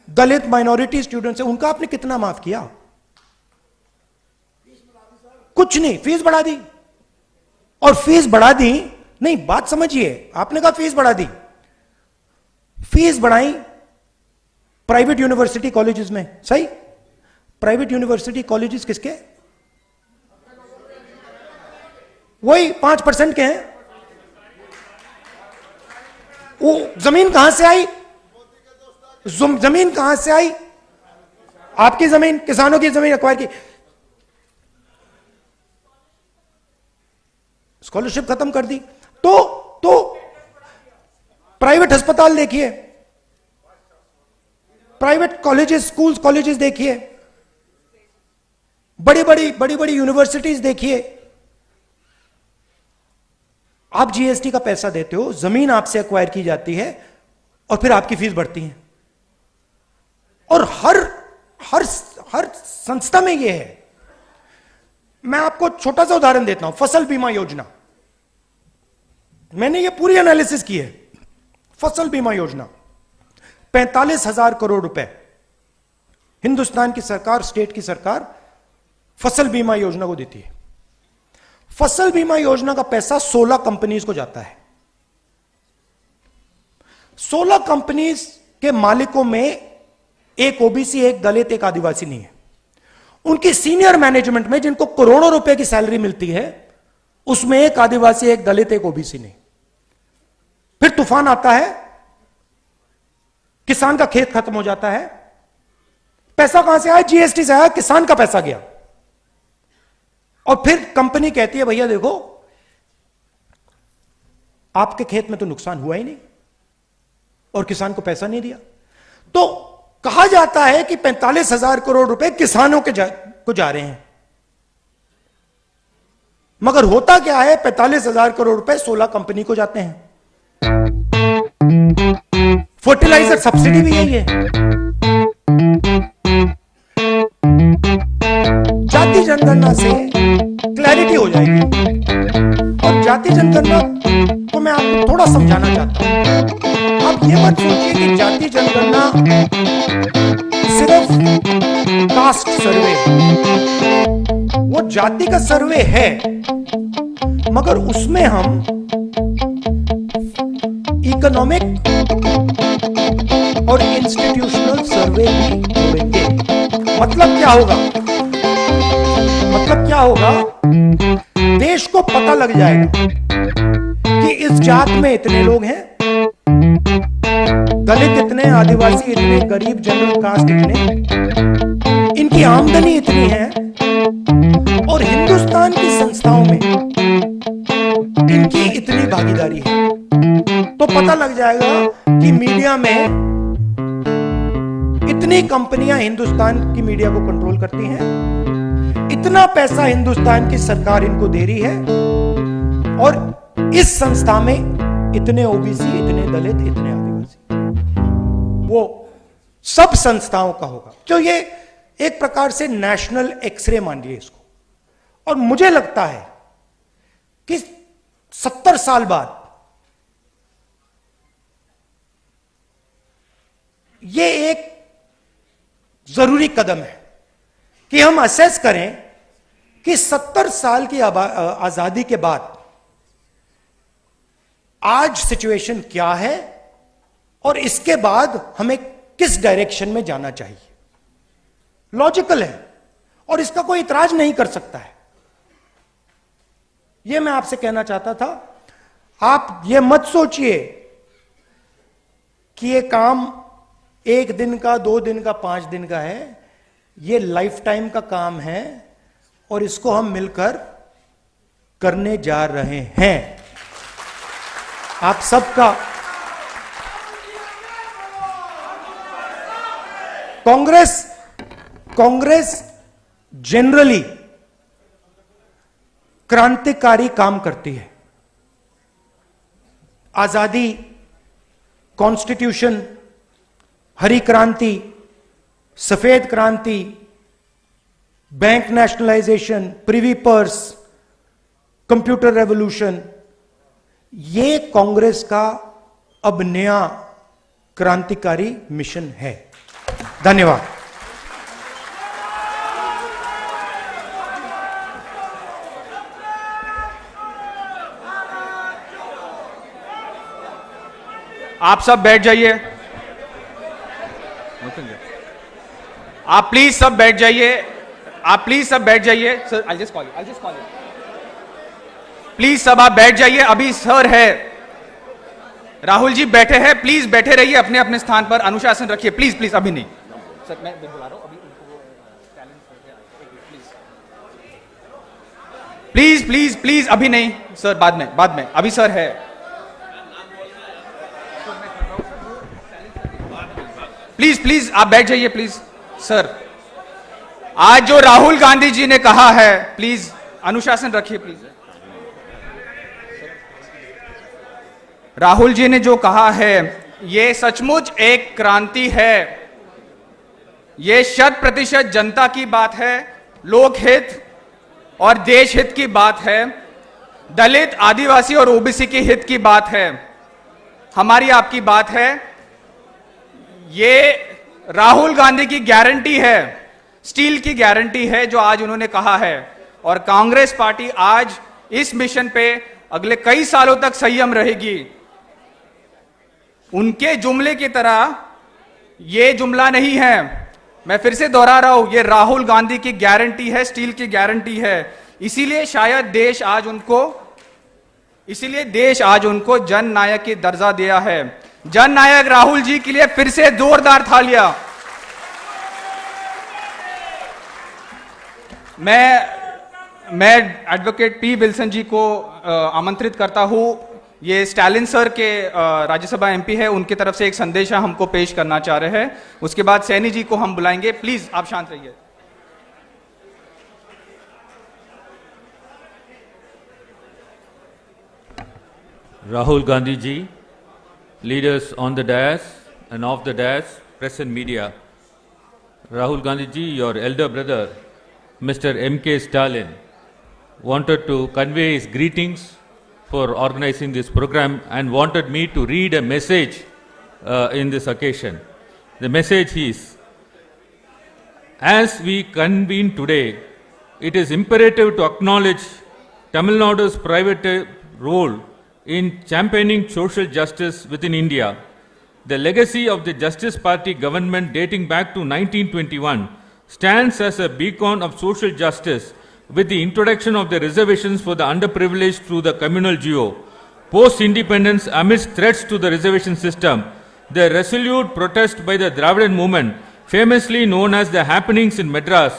S5: दलित माइनॉरिटी स्टूडेंट्स हैं, उनका आपने कितना माफ किया? कुछ नहीं। फीस बढ़ा दी, और फीस बढ़ा दी नहीं, बात समझिए, आपने कहा फीस बढ़ा दी, फीस बढ़ाई प्राइवेट यूनिवर्सिटी कॉलेजेस में, सही। प्राइवेट यूनिवर्सिटी कॉलेजेस किसके? वही 5% के हैं। वो जमीन कहां से आई? जमीन कहां से आई? आपकी जमीन, किसानों की जमीन अक्वायर की। स्कॉलरशिप खत्म कर दी। तो प्राइवेट अस्पताल देखिए, प्राइवेट कॉलेजेस, स्कूल्स, कॉलेजेस देखिए, बड़ी बड़ी यूनिवर्सिटीज देखिए। आप जीएसटी का पैसा देते हो, जमीन आपसे एक्वायर की जाती है, और फिर आपकी फीस बढ़ती है। और हर संस्था में यह है। मैं आपको छोटा सा उदाहरण देता हूं, फसल बीमा योजना। मैंने ये पूरी एनालिसिस की है। फसल बीमा योजना 45,000 करोड़ रुपए हिंदुस्तान की सरकार, स्टेट की सरकार फसल बीमा योजना को देती है। फसल बीमा योजना का पैसा 16 कंपनीज को जाता है। 16 कंपनीज के मालिकों में एक ओबीसी, एक दलित, एक आदिवासी नहीं है। उनकी सीनियर मैनेजमेंट में जिनको करोड़ों रुपए की सैलरी मिलती है, उसमें एक आदिवासी, एक दलित, एक ओबीसी नहीं। फिर तूफान आता है, किसान का खेत खत्म हो जाता है। पैसा कहां से आया? जीएसटी से आया, किसान का पैसा गया। और फिर कंपनी कहती है भैया देखो, आपके खेत में तो नुकसान हुआ ही नहीं और किसान को पैसा नहीं दिया। तो कहा जाता है कि 45,000 करोड़ रुपए किसानों को जा रहे हैं, मगर होता क्या है? 45,000 करोड़ रुपए 16 कंपनी को जाते हैं। फर्टिलाइजर सब्सिडी भी यही है। जाति जनगणना से क्लैरिटी हो जाएगी। और जाति जनगणना को मैं आपको थोड़ा समझाना चाहता हूं। आप ये मत सोचिए कि जाति जनगणना सिर्फ कास्ट सर्वे, वो जाति का सर्वे है, मगर उसमें हम इकोनॉमिक और इंस्टीट्यूशनल सर्वे भी जोड़ेंगे। मतलब क्या होगा? मतलब क्या होगा? देश को पता लग जाएगा कि इस जात में इतने लोग हैं, दलित इतने, आदिवासी इतने, गरीब जनरल कास्ट इतने, इनकी आमदनी इतनी है और हिंदुस्तान की संस्थाओं में इनकी इतनी भागीदारी है। तो पता लग जाएगा कि मीडिया में इतनी कंपनियां हिंदुस्तान की मीडिया को कंट्रोल करती हैं, इतना पैसा हिंदुस्तान की सरकार इनको दे रही है, और इस संस्था में इतने ओबीसी, इतने दलित, इतने आदिवासी, वो सब संस्थाओं का होगा। तो ये एक प्रकार से नेशनल एक्सरे मान लीजिए इसको। और मुझे लगता है कि 70 साल बाद ये एक जरूरी कदम है कि हम असेस करें कि 70 साल की आजादी के बाद आज सिचुएशन क्या है और इसके बाद हमें किस डायरेक्शन में जाना चाहिए। लॉजिकल है और इसका कोई इतराज नहीं कर सकता है। यह मैं आपसे कहना चाहता था। आप यह मत सोचिए कि यह काम 1 दिन का, 2 दिन का, 5 दिन का है। यह लाइफ टाइम का काम है और इसको हम मिलकर करने जा रहे हैं। आप सबका कांग्रेस जनरली क्रांतिकारी काम करती है। आजादी, कॉन्स्टिट्यूशन, हरी क्रांति, सफेद क्रांति, bank nationalisation, privy purse, computer revolution, ये कांग्रेस का अब नया क्रांतिकारी मिशन है। धन्यवाद।
S1: आप सब बैठ जाइए। आप प्लीज सब बैठ जाइए। आप प्लीज सब बैठ जाइए। Sir, I'll just call you. Please सब आप बैठ जाइए। अभी सर है, राहुल जी बैठे हैं, प्लीज बैठे रहिए अपने अपने स्थान पर, अनुशासन रखिए। प्लीज प्लीज, अभी नहीं सर, मैं बुला रहा हूं अभी उनको। प्लीज प्लीज प्लीज, अभी नहीं सर, बाद में अभी सर है। प्लीज प्लीज आप बैठ जाइए प्लीज। सर, आज जो राहुल गांधी जी ने कहा है, प्लीज अनुशासन रखिए प्लीज। राहुल जी ने जो कहा है, यह सचमुच एक क्रांति है। यह 100% जनता की बात है, लोकहित और देश हित की बात है, दलित, आदिवासी और ओबीसी के हित की बात है, हमारी आपकी बात है। ये राहुल गांधी की गारंटी है, स्टील की गारंटी है जो आज उन्होंने कहा है। और कांग्रेस पार्टी आज इस मिशन पे अगले कई सालों तक संयम रहेगी। उनके जुमले की तरह ये जुमला नहीं है। मैं फिर से दोहरा रहा हूं, ये राहुल गांधी की गारंटी है, स्टील की गारंटी है। इसीलिए शायद देश आज उनको जन नायक की दर्जा दिया है। जन नायक राहुल जी के लिए फिर से जोरदार तालियां। मैं एडवोकेट पी विल्सन जी को आमंत्रित करता हूं। ये स्टालिन सर के राज्यसभा एमपी है, उनकी तरफ से एक संदेश हमको पेश करना चाह रहे हैं। उसके बाद सैनी जी को हम बुलाएंगे। प्लीज आप शांत रहिए।
S6: Rahul Gandhi ji, leaders on the dais and off the dais, press and media. Rahul Gandhi ji, your elder brother, Mr. M.K. Stalin, wanted to convey his greetings for organizing this program and wanted me to read a message in this occasion. The message is, as we convene today, it is imperative to acknowledge Tamil Nadu's private role in championing social justice within India. The legacy of the Justice Party government dating back to 1921 stands as a beacon of social justice with the introduction of the reservations for the underprivileged through the communal geo. Post-independence, amidst threats to the reservation system, the resolute protest by the Dravidian movement, famously known as the happenings in Madras,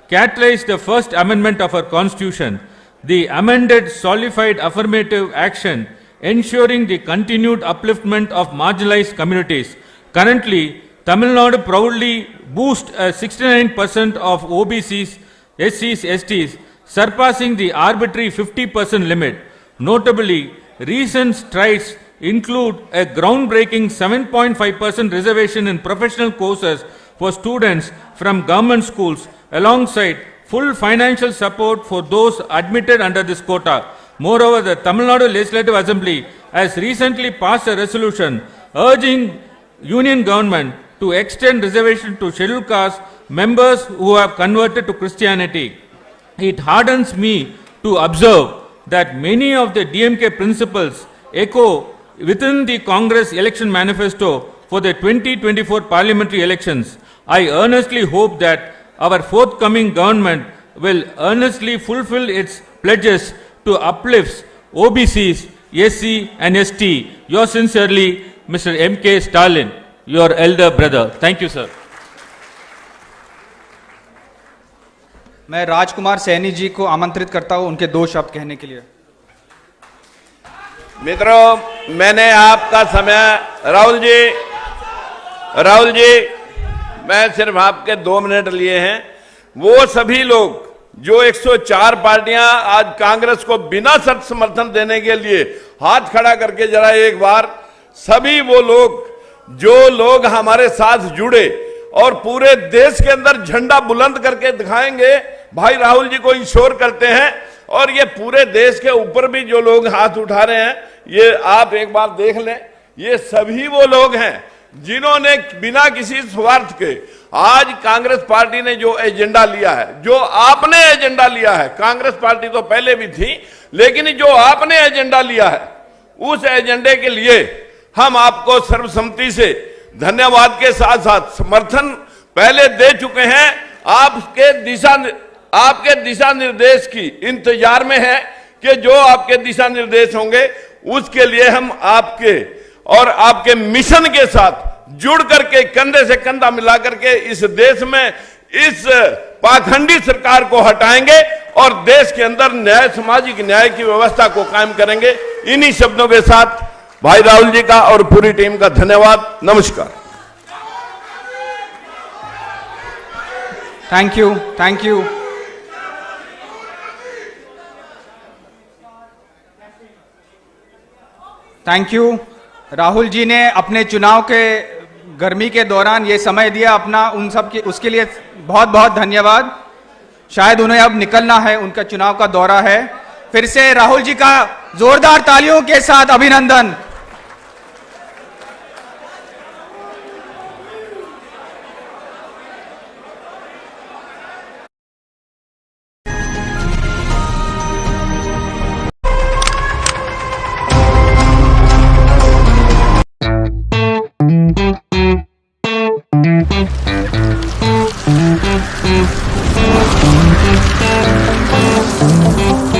S6: catalyzed the first amendment of our constitution. The amended solidified affirmative action ensuring the continued upliftment of marginalized communities. Currently, Tamil Nadu proudly boasts 69% of OBCs, SCs, STs, surpassing the arbitrary 50% limit. Notably, recent strides include a groundbreaking 7.5% reservation in professional courses for students from government schools, alongside full financial support for those admitted under this quota. Moreover, the Tamil Nadu Legislative Assembly has recently passed a resolution urging Union Government to extend reservation to scheduled caste members who have converted to Christianity. It hardens me to observe that many of the DMK principles echo within the Congress election manifesto for the 2024 parliamentary elections. I earnestly hope that our forthcoming government will earnestly fulfill its pledges to uplift OBCs, SC and ST. Yours sincerely, Mr. M.K. Stalin, your elder brother. Thank you, sir.
S1: मैं राजकुमार सैनी जी को आमंत्रित करता हूं उनके 2 शब्द कहने के लिए।
S7: मित्रों, मैंने आपका समय राहुल जी मैं सिर्फ आपके 2 मिनट लिए हैं। वो सभी लोग जो 104 पार्टियां आज कांग्रेस को बिना शर्त समर्थन देने के लिए हाथ खड़ा करके जरा एक बार सभी वो लोग जो लोग हमारे साथ जुड़े और पूरे देश के अंदर झंडा बुलंद करके दिखाएंगे, भाई राहुल जी को इंश्योर करते हैं। और ये पूरे देश के ऊपर भी जो लोग हाथ उठा रहे हैं, ये आप एक बार देख लें, ये सभी वो लोग हैं जिन्होंने बिना किसी स्वार्थ के आज कांग्रेस पार्टी ने जो एजेंडा लिया है, जो आपने एजेंडा लिया है, कांग्रेस पार्टी तो पहले भी थी, लेकिन जो आपने एजेंडा लिया है, उस एजेंडे के लिए हम आपको सर्वसम्मति से धन्यवाद के साथ साथ समर्थन पहले दे चुके हैं। आपके दिशा निर्देश की इंतजार में है कि जो आपके दिशा निर्देश होंगे उसके लिए हम आपके और आपके मिशन के साथ जुड़ करके कंधे से कंधा मिला करके इस देश में इस पाखंडी सरकार को हटाएंगे और देश के अंदर न्याय, सामाजिक न्याय की व्यवस्था को कायम करेंगे। इन्हीं शब्दों के साथ भाई राहुल जी का और पूरी टीम का धन्यवाद। नमस्कार।
S1: Thank you. Thank you. Rahul ji ने अपने चुनाव के गर्मी के दौरान ये समय दिया अपना, उन सब के उसके लिए बहुत बहुत धन्यवाद। शायद उन्हें अब निकलना है, उनका चुनाव का दौरा है। फिर से राहुल जी का जोरदार तालियों के साथ अभिनंदन।
S8: है।